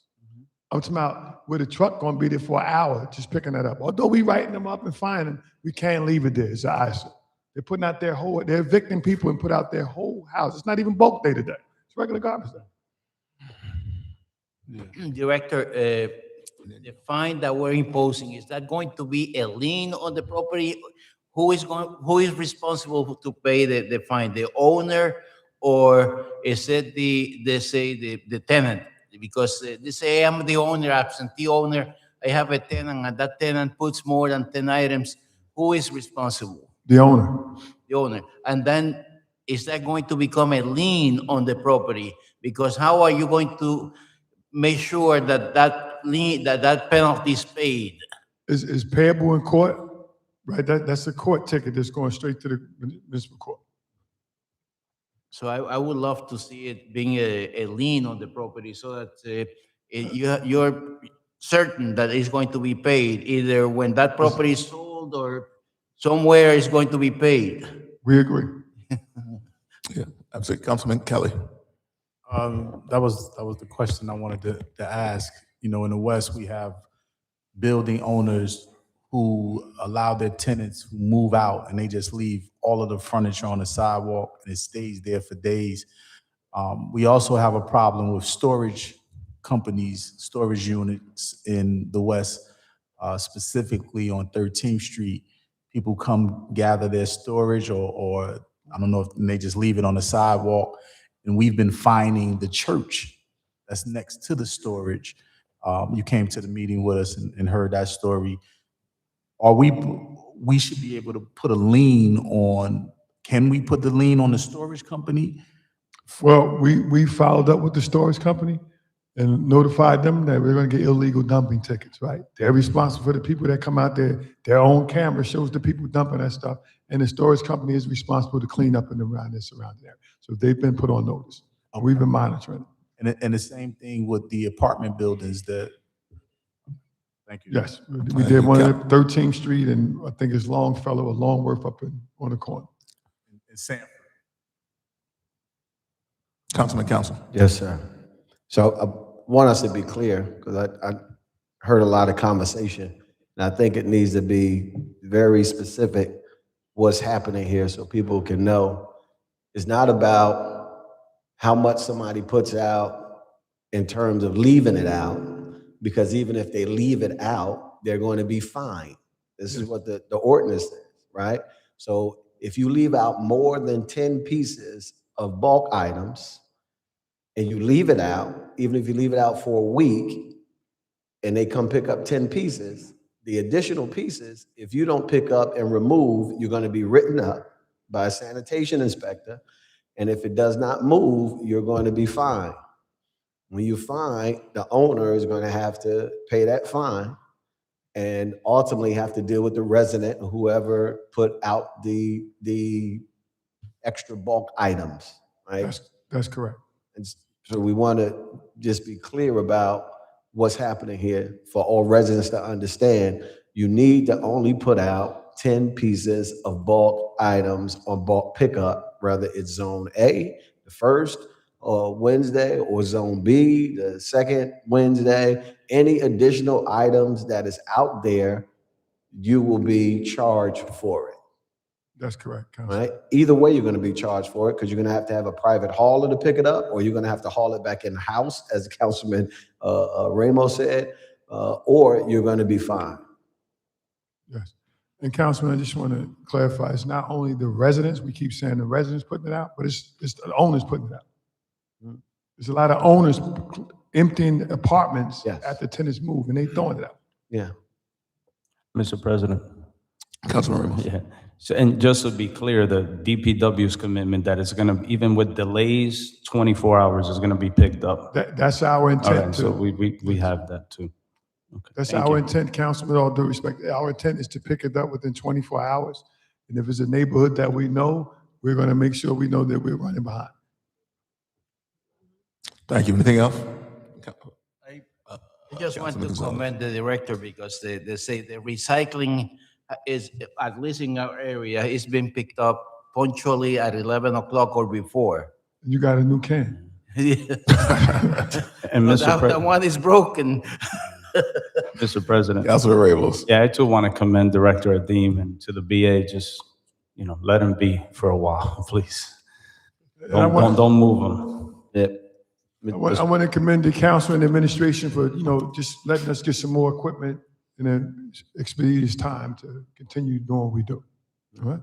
I'm talking about where the truck gonna be there for an hour, just picking that up. Although we writing them up and finding them, we can't leave it there. It's an eyesore. They're putting out they're evicting people and put out their whole house. It's not even bulk day today. It's regular garbage day. Director, the fine that we're imposing, is that going to be a lien on the property? Who is responsible to pay the fine? The owner, or is it the tenant? Because they say I'm the owner, absentee owner. I have a tenant, and that tenant puts more than 10 items. Who is responsible? The owner. The owner. And then is that going to become a lien on the property? Because how are you going to make sure that lien, that penalty is paid? Is payable in court, right? That's a court ticket that's going straight to the municipal court. So I would love to see it being a lien on the property so that you're certain that it's going to be paid either when that property is sold or somewhere is going to be paid. We agree. Yeah, absolutely. Councilman Kelly. That was the question I wanted to ask. You know, in the West, we have building owners who allow their tenants who move out and they just leave all of the furniture on the sidewalk and it stays there for days. We also have a problem with storage companies, storage units in the West, specifically on 13th Street. People come gather their storage or I don't know if they just leave it on the sidewalk. And we've been fining the church that's next to the storage. You came to the meeting with us and heard that story. We should be able to put a lien on, can we put the lien on the storage company? Well, we followed up with the storage company and notified them that we're going to get illegal dumping tickets, right? They're responsible for the people that come out there. Their own camera shows the people dumping that stuff, and the storage company is responsible to clean up and around the surrounding area. So they've been put on notice. We've been monitoring it. And the same thing with the apartment buildings that, thank you. Yes, we did one at 13th Street, and I think it's Longfellow or Longworth up on the corner. In Sanford. Councilman Council. Yes, sir. So I want us to be clear, because I heard a lot of conversation, and I think it needs to be very specific what's happening here so people can know. It's not about how much somebody puts out in terms of leaving it out, because even if they leave it out, they're going to be fined. This is what the ordinance says, right? So if you leave out more than 10 pieces of bulk items, and you leave it out, even if you leave it out for a week, and they come pick up 10 pieces, the additional pieces, if you don't pick up and remove, you're gonna be written up by a sanitation inspector, and if it does not move, you're going to be fined. When you fine, the owner is gonna have to pay that fine and ultimately have to deal with the resident, or whoever put out the extra bulk items, right? That's correct. And so we want to just be clear about what's happening here for all residents to understand. You need to only put out 10 pieces of bulk items on bulk pickup, whether it's Zone A, the first Wednesday, or Zone B, the second Wednesday. Any additional items that is out there, you will be charged for it. That's correct, Council. Right? Either way, you're going to be charged for it, because you're going to have a private hauler to pick it up, or you're going to have to haul it back in the house, as Councilman Ramos said, or you're going to be fined. Yes. And Councilman, I just want to clarify, it's not only the residents, we keep saying the residents putting it out, but it's the owners putting it out. There's a lot of owners emptying apartments after tenants move, and they throwing it out. Yeah. Mr. President. Councilman Ramos. Yeah. So, and just to be clear, the DPW's commitment that it's going to, even with delays, 24 hours is going to be picked up. That's our intent, All right, so too. we have that too. Okay, That's thank our you. intent, Councilman, all due respect. Our intent is to pick it up within 24 hours. And if it's a neighborhood that we know, we're going to make sure we know that we're running behind. Thank you. Anything else? I just want to commend the director, because they say the recycling is, at least in our area, is being picked up punctually at 11 o'clock or before. You got a new can. And But Mr. that one is broken. Mr. President. Councilman Ramos. Yeah, I too want to commend Director Adim and to the BA, just, let him be for a while, please. Don't move him. Yep. I want to commend the council and administration for, just letting us get some more equipment in an expeditious time to continue doing what we do. All right?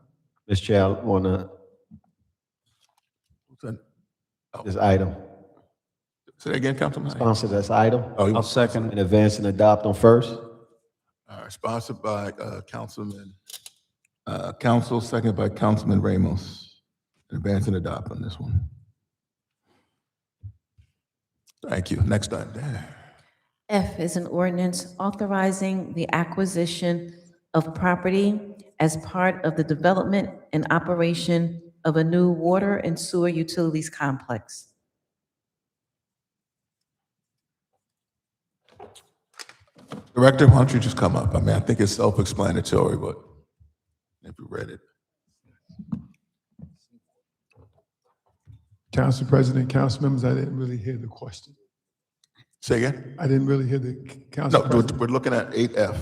Mr. Chair, I want to, this item, Say that again, Councilman. sponsor this item I'll second in advance and adopt on first. All right, sponsored by Council, second by Councilman Ramos. Advance and adopt on this one. Thank you. Next item. F is an ordinance authorizing the acquisition of property as part of the development and operation of a new water and sewer utilities complex. Director, why don't you just come up? I mean, I think it's self-explanatory, but if you read it. Council President, council members, I didn't really hear the question. Say again? I didn't really hear the council No, president. we're looking at 8F,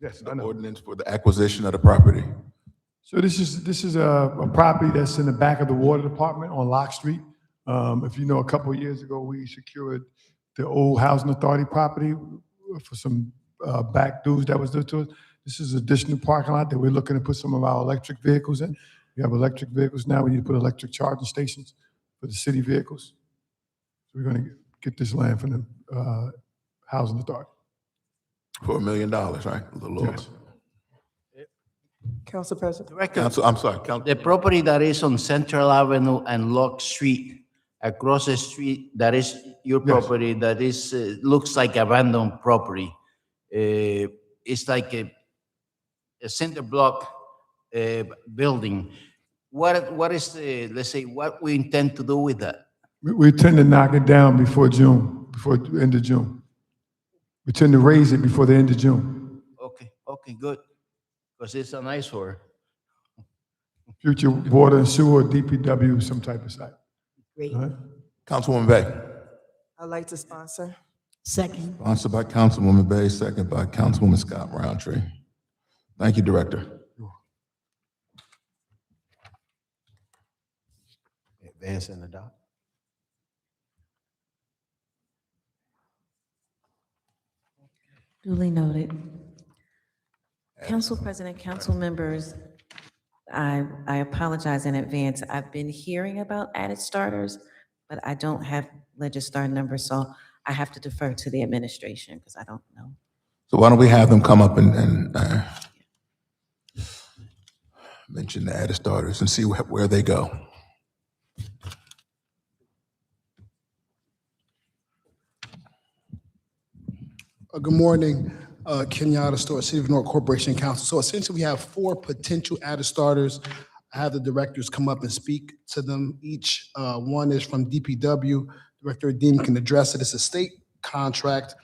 Yes, the I know. ordinance for the acquisition of the property. So this is a property that's in the back of the water department on Lock Street. If you know, a couple of years ago, we secured the old housing authority property for some back dues that was due to it. This is additional parking lot that we're looking to put some of our electric vehicles in. We have electric vehicles now. We need to put electric charging stations for the city vehicles. So we're going to get this land from the housing authority. For $1 million, right? A little over. Yes. Council President. Director, Council, I'm sorry, the property that is on Central Avenue and Lock Street, across the street, that is your Yes. property, that is, looks like abandoned property. It's like a center block building. What is the, let's say, what we intend to do with that? We tend to knock it down before June, before the end of June. We tend to raise it before the end of June. Okay, good. Because it's an eyesore. Future water and sewer, DPW, some type of site. Great. All right? Councilwoman Bay. I'd like to sponsor. Second. Sponsored by Councilwoman Bay, second by Councilwoman Scott Roundtree. Thank you, Director. Advancing the doc. Duly noted. Council President, council members, I apologize in advance. I've been hearing about added starters, but I don't have Legistar numbers, so I have to defer to the administration because I don't know. So why don't we have them come up and mention the added starters and see where they go. Good morning, Kenyatta Store, City of Newark Corporation Council. So essentially, we have 4 potential added starters. I have the directors come up and speak to them each. One is from DPW. Director Dean can address it. It's a state contract.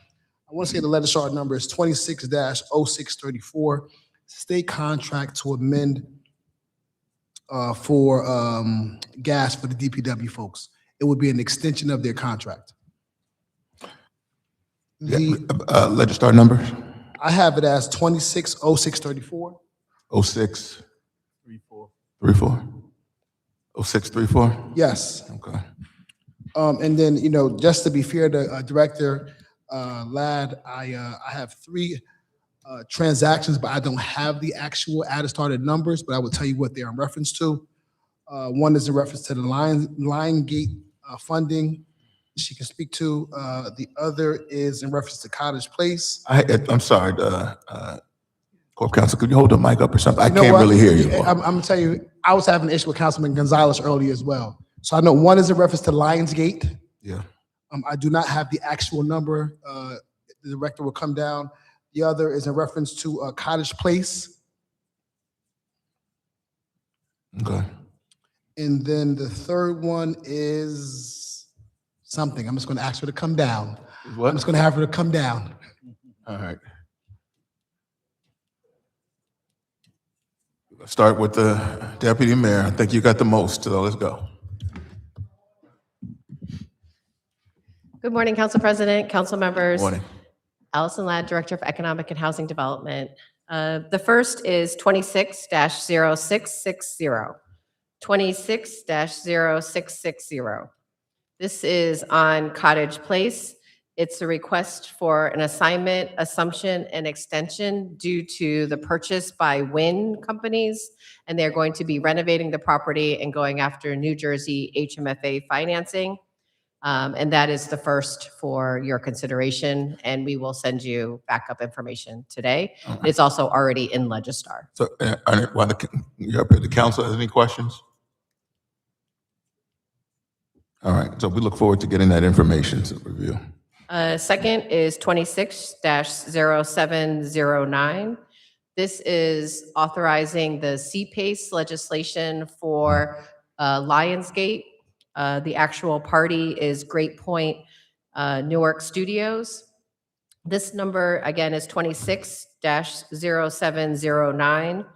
I want to say the letter chart number is 26-0634. State contract to amend for gas for the DPW folks. It would be an extension of their contract. Legistar numbers? I have it as 26-0634. 06? 34? 0634? Yes. Okay. And then, you know, just to be fair to Director Ladd, I have 3 transactions, but I don't have the actual added started numbers, but I will tell you what they're in reference to. One is in reference to the Lion Gate funding she can speak to. The other is in reference to Cottage Place. I'm sorry, Corp Counsel, could you hold the mic up or something? I You know can't what? really hear you. I'm gonna tell you, I was having an issue with Councilman Gonzalez earlier as well. So I know one is in reference to Lionsgate. Yeah. I do not have the actual number. The director will come down. The other is in reference to Cottage Place. Okay. And then the third one is something. I'm just gonna ask her to come down. What? I'm just gonna have her to come down. All right. Start with the deputy mayor. I think you got the most, so let's go. Good morning, Council President, council members. Morning. Allison Ladd, Director of Economic and Housing Development. The first is 26-0660. 26-0660. This is on Cottage Place. It's a request for an assignment, assumption, and extension due to the purchase by Wynn Companies, and they're going to be renovating the property and going after New Jersey HMFA financing. And that is the first for your consideration, and we will send you backup information today. It's also already in Legistar. So, while the council has any questions? All right, so we look forward to getting that information to review. Second is 26-0709. This is authorizing the CPACE legislation for Lionsgate. The actual party is Great Point Newark Studios. This number, again, is 26-0709.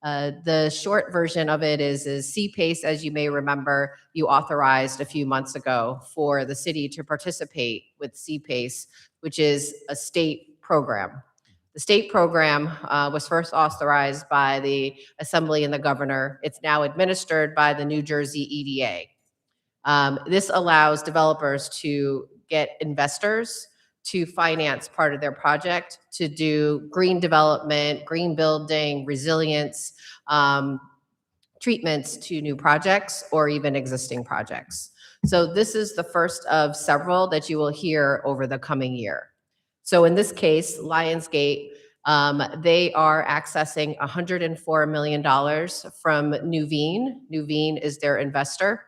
The short version of it is CPACE, as you may remember, you authorized a few months ago for the city to participate with CPACE, which is a state program. The state program was first authorized by the Assembly and the governor. It's now administered by the New Jersey EDA. This allows developers to get investors to finance part of their project to do green development, green building, resilience, treatments to new projects or even existing projects. So this is the first of several that you will hear over the coming year. So in this case, Lionsgate, they are accessing $104 million from Nuveen. Nuveen is their investor,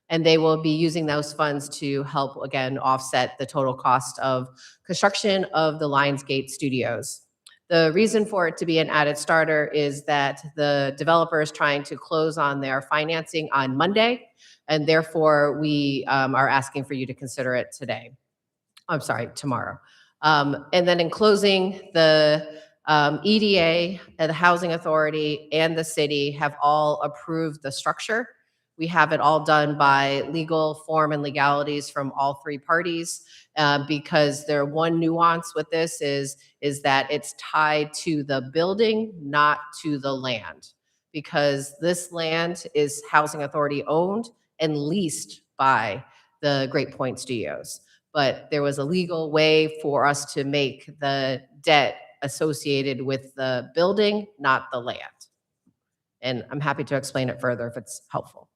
and they will be using those funds to help, again, offset the total cost of construction of the Lionsgate studios. The reason for it to be an added starter is that the developer is trying to close on their financing on Monday, and therefore we are asking for you to consider it today. I'm sorry, tomorrow. And then in closing, the EDA, the Housing Authority, and the city have all approved the structure. We have it all done by legal form and legalities from all three parties, because their one nuance with this is that it's tied to the building, not to the land, because this land is Housing Authority owned and leased by the Great Point Studios. But there was a legal way for us to make the debt associated with the building, not the land. And I'm happy to explain it further if it's helpful.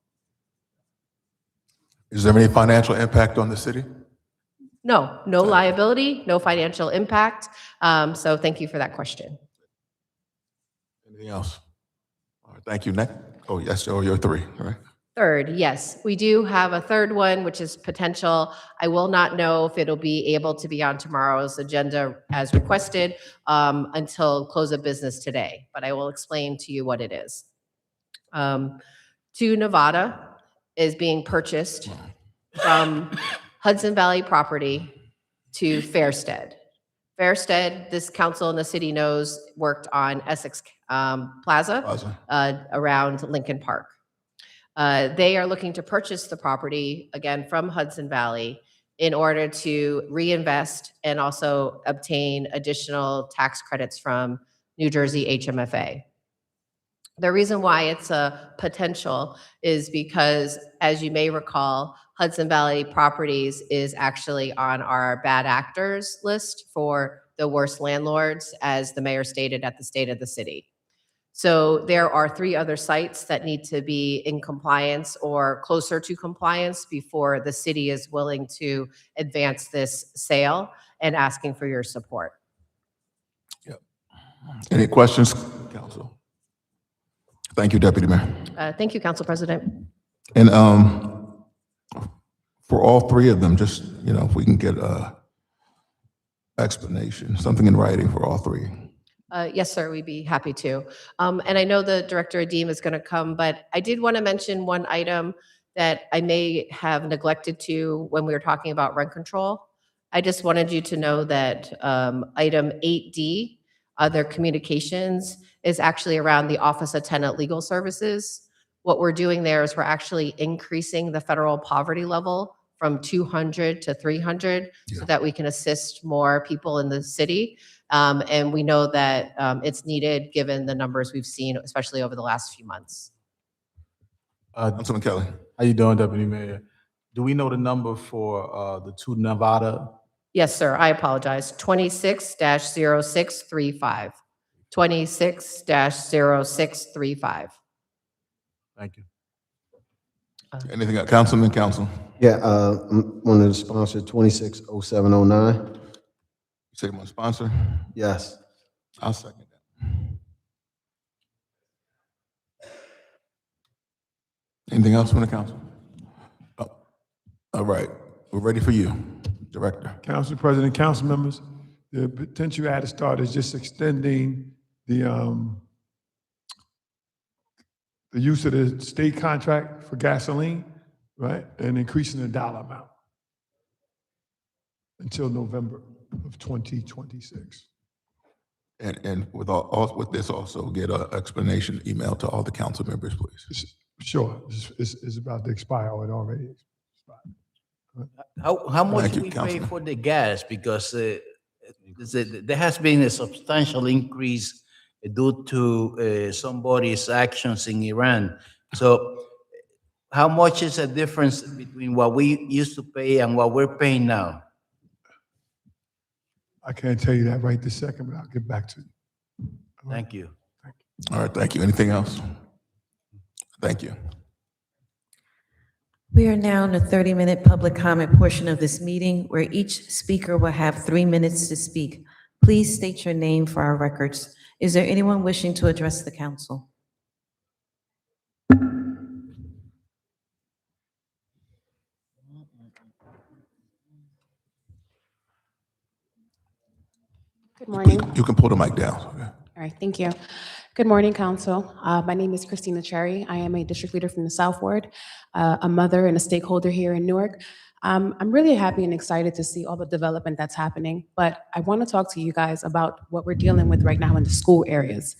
Is there any financial impact on the city? No liability, no financial impact. So thank you for that question. Anything else? All right, thank you. Next. Oh, yes, oh, you're three, all right. Third, yes, we do have a third one, which is potential. I will not know if it'll be able to be on tomorrow's agenda as requested until close of business today, but I will explain to you what it is. To Nevada is being purchased from Hudson Valley property to Fairstead. Fairstead, this council and the city knows, worked on Essex Plaza. Around Lincoln Park. They are looking to purchase the property, again, from Hudson Valley in order to reinvest and also obtain additional tax credits from New Jersey HMFA. The reason why it's a potential is because, as you may recall, Hudson Valley Properties is actually on our bad actors list for the worst landlords, as the mayor stated at the State of the City. So there are 3 other sites that need to be in compliance or closer to compliance before the city is willing to advance this sale, and asking for your support. Yep. Any questions, council? Thank you, Deputy Mayor. Thank you, Council President. And for all 3 of them, just, if we can get a explanation, something in writing for all 3. Yes, sir, we'd be happy to. And I know the Director Adim is going to come, but I did want to mention one item that I may have neglected to when we were talking about rent control. I just wanted you to know that item 8D, other communications, is actually around the Office of Tenant Legal Services. What we're doing there is we're actually increasing the federal poverty level from 200 to 300 so that we can assist more people in the city. And we know that it's needed given the numbers we've seen, especially over the last few months. Councilman Kelly. How you doing, Deputy Mayor? Do we know the number for the 2 Nevada? Yes, sir. I apologize. 26-0635. 26-0635. Thank you. Anything else? Councilman, council? Yeah, one of the sponsors, 260709. You say one sponsor? Yes. I'll second that. Anything else from the council? Oh, all right, we're ready for you, Director. Council President, council members, the potential added start is just extending the use of the state contract for gasoline, right? And increasing the dollar amount until November of 2026. And with this also, get an explanation email to all the council members, please. Sure, it's about to expire, or it already expired. How much Thank you, we pay Councilman. for the gas? Because there has been a substantial increase due to somebody's actions in Iran. So how much is the difference between what we used to pay and what we're paying now? I can't tell you that right this second, but I'll get back to you. Thank you. All right, thank you. Anything else? Thank you. We are now in the 30-minute public comment portion of this meeting where each speaker will have 3 minutes to speak. Please state your name for our records. Is there anyone wishing to address the council? Good morning. You can pull the mic down. Okay. All right, thank you. Good morning, Council. My name is Christina Cherry. I am a district leader from the South Ward, a mother and a stakeholder here in Newark. I'm really happy and excited to see all the development that's happening, but I want to talk to you guys about what we're dealing with right now in the school areas.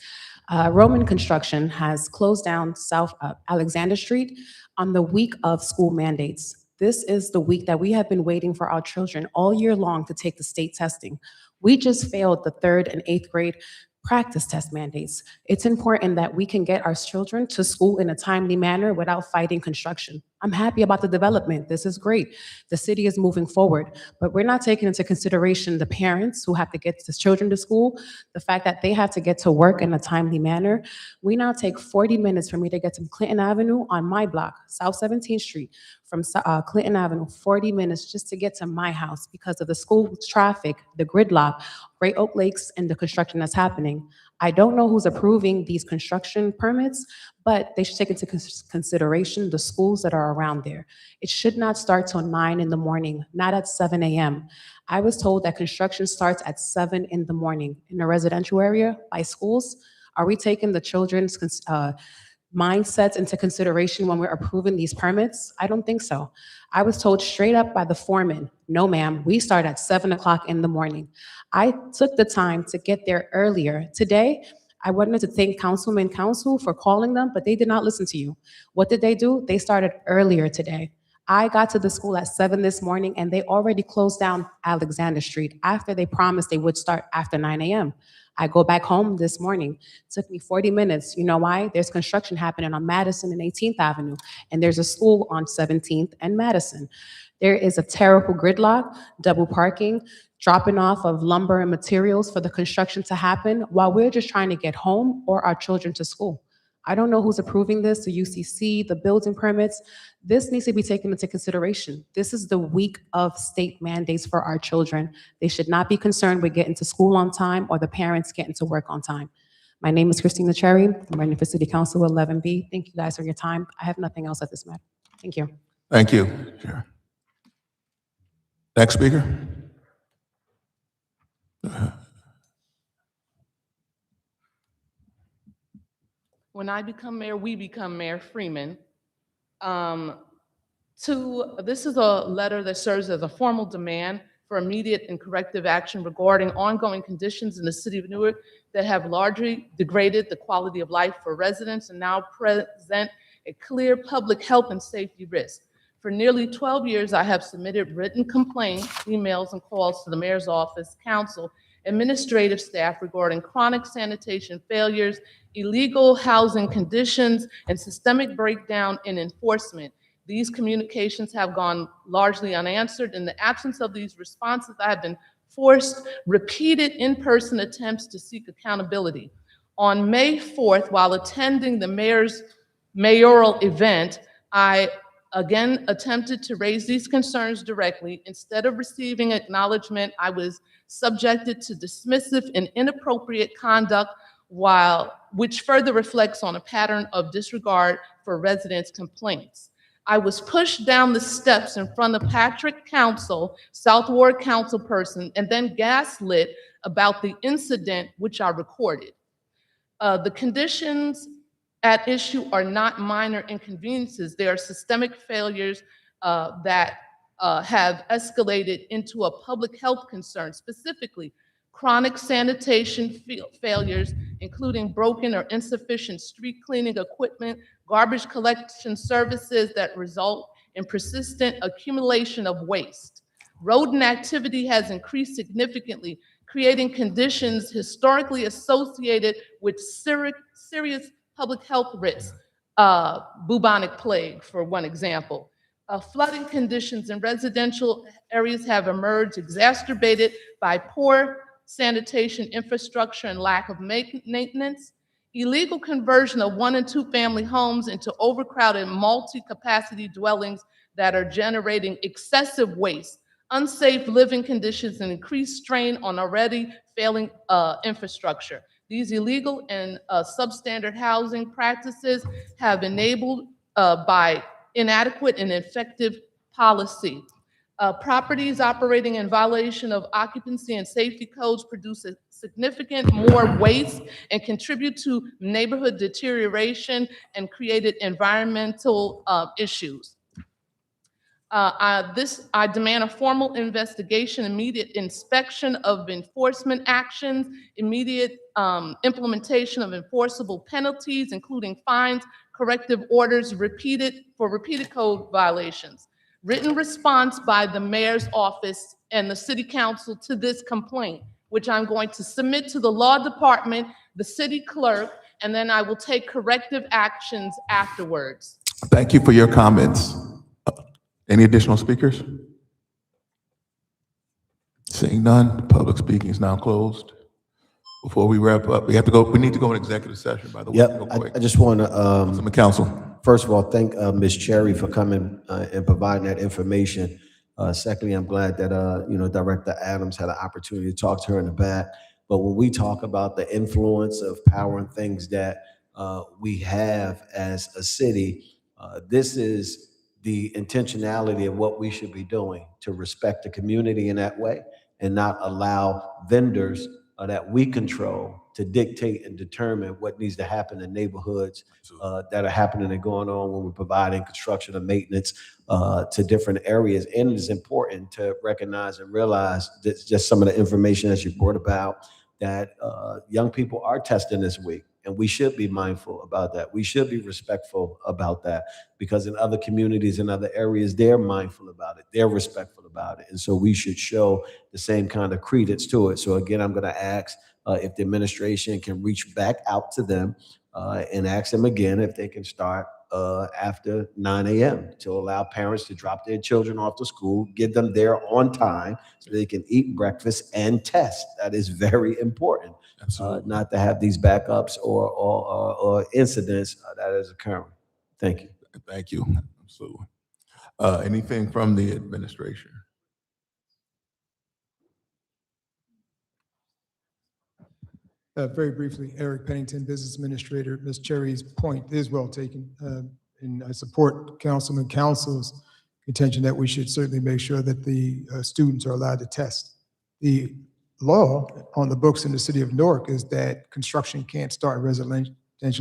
Roman Construction has closed down South Alexander Street on the week of school mandates. This is the week that we have been waiting for our children all year long to take the state testing. We just failed the 3rd and 8th grade practice test mandates. It's important that we can get our children to school in a timely manner without fighting construction. I'm happy about the development. This is great. The city is moving forward, but we're not taking into consideration the parents who have to get the children to school, the fact that they have to get to work in a timely manner. We now take 40 minutes for me to get to Clinton Avenue on my block, South 17th Street, from Clinton Avenue, 40 minutes just to get to my house because of the school traffic, the gridlock, Great Oak Lakes, and the construction that's happening. I don't know who's approving these construction permits, but they should take into consideration the schools that are around there. It should not start till 9 in the morning, not at 7 a.m. I was told that construction starts at 7 in the morning in the residential area by schools. Are we taking the children's mindsets into consideration when we're approving these permits? I don't think so. I was told straight up by the foreman, no ma'am, we start at 7 o'clock in the morning. I took the time to get there earlier. Today, I wanted to thank council for calling them, but they did not listen to you. What did they do? They started earlier today. I got to the school at 7 this morning and they already closed down Alexander Street after they promised they would start after 9 a.m. I go back home this morning. It took me 40 minutes. You know why? There's construction happening on Madison and 18th Avenue, and there's a school on 17th and Madison. There is a terrible gridlock, double parking, dropping off of lumber and materials for the construction to happen while we're just trying to get home or our children to school. I don't know who's approving this, the UCC, the building permits. This needs to be taken into consideration. This is the week of state mandates for our children. They should not be concerned with getting to school on time or the parents getting to work on time. My name is Christina Cherry. I'm running for City Council 11B. Thank you guys for your time. I have nothing else at this matter. Thank you. Thank you. Sure. Next speaker. When I become mayor, we become Mayor Freeman. This is a letter that serves as a formal demand for immediate and corrective action regarding ongoing conditions in the city of Newark that have largely degraded the quality of life for residents and now present a clear public health and safety risk. For nearly 12 years, I have submitted written complaints, emails, and calls to the mayor's office, council, administrative staff regarding chronic sanitation failures, illegal housing conditions, and systemic breakdown in enforcement. These communications have gone largely unanswered. In the absence of these responses, I have been forced repeated in-person attempts to seek accountability. On May 4th, while attending the mayoral event, I again attempted to raise these concerns directly. Instead of receiving acknowledgement, I was subjected to dismissive and inappropriate conduct, which further reflects on a pattern of disregard for residents' complaints. I was pushed down the steps in front of Patrick Council, South Ward councilperson, and then gaslit about the incident which I recorded. The conditions at issue are not minor inconveniences. They are systemic failures that have escalated into a public health concern, specifically chronic sanitation failures, including broken or insufficient street cleaning equipment, garbage collection services that result in persistent accumulation of waste. Rodent activity has increased significantly, creating conditions historically associated with serious public health risks, bubonic plague, for one example. Flooding conditions in residential areas have emerged, exacerbated by poor sanitation infrastructure and lack of maintenance. Illegal conversion of 1- and 2-family homes into overcrowded multi-capacity dwellings that are generating excessive waste, unsafe living conditions, and increased strain on already failing infrastructure. These illegal and substandard housing practices have enabled by inadequate and ineffective policy. Properties operating in violation of occupancy and safety codes produce a significant more waste and contribute to neighborhood deterioration and created environmental issues. I demand a formal investigation, immediate inspection of enforcement actions, immediate implementation of enforceable penalties, including fines, corrective orders for repeated code violations. Written response by the mayor's office and the city council to this complaint, which I'm going to submit to the law department, the city clerk, and then I will take corrective actions afterwards. Thank you for your comments. Any additional speakers? Seeing none, public speaking is now closed. Before we wrap up, we need to go in executive session, by the way. Yep, real quick. I just want to, Councilman Council. first of all, thank Ms. Cherry for coming and providing that information. Secondly, I'm glad that, Director Adams had an opportunity to talk to her in the back. But when we talk about the influence of power and things that we have as a city, this is the intentionality of what we should be doing to respect the community in that way and not allow vendors that we control to dictate and determine what needs to happen in neighborhoods that are happening and going on when we're providing construction and maintenance to different areas. And it is important to recognize and realize that just some of the information that you brought about, that young people are testing this week. And we should be mindful about that. We should be respectful about that, because in other communities and other areas, they're mindful about it. They're respectful about it. And so we should show the same kind of credence to it. So again, I'm going to ask if the administration can reach back out to them and ask them again if they can start after 9 a.m. to allow parents to drop their children off to school, get them there on time so they can eat breakfast and test. That is very important. Not to have these backups or incidents that is occurring. Thank you. Thank you. Absolutely. Anything from the administration? Very briefly, Eric Pennington, Business Administrator. Ms. Cherry's point is well taken. And I support Councilman Council's contention that we should certainly make sure that the students are allowed to test. The law on the books in the city of Newark is that construction can't start in residential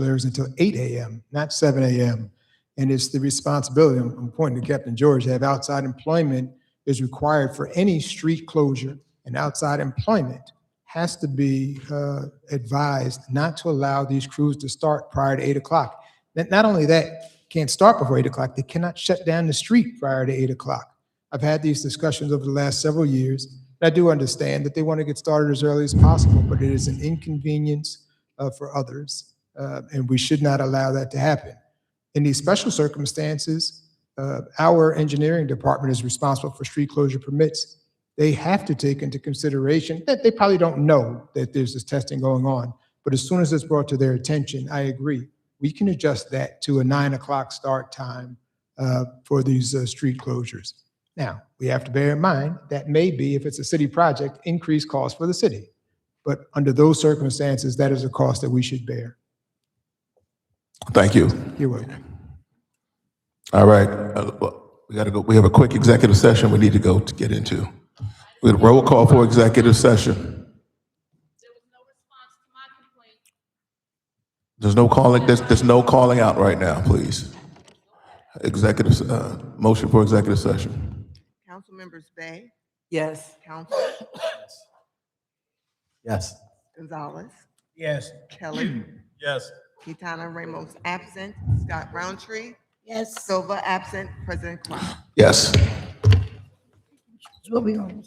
areas until 8 a.m., not 7 a.m. And it's the responsibility, I'm pointing to Captain George, to have outside employment is required for any street closure, and outside employment has to be advised not to allow these crews to start prior to 8 o'clock. Not only that, can't start before 8 o'clock, they cannot shut down the street prior to 8 o'clock. I've had these discussions over the last several years. I do understand that they want to get started as early as possible, but it is an inconvenience for others, and we should not allow that to happen. In these special circumstances, our engineering department is responsible for street closure permits. They have to take into consideration that they probably don't know that there's this testing going on, but as soon as it's brought to their attention, I agree. We can adjust that to a 9 o'clock start time for these street closures. Now, we have to bear in mind that may be, if it's a city project, increased cost for the city. But under those circumstances, that is a cost that we should bear. Thank you. You're welcome. All right, we got to go. We have a quick executive session we need to go to get into. We have a roll call for executive session. There's no calling. There's no calling out right now, please. Executive motion for executive session. Council members Bay, Yes. Council, Yes. Gonzalez, Yes. Kelly, Yes. Quintana Ramos absent, Scott Roundtree, Yes. Silva absent, President Clark. Yes. What we on?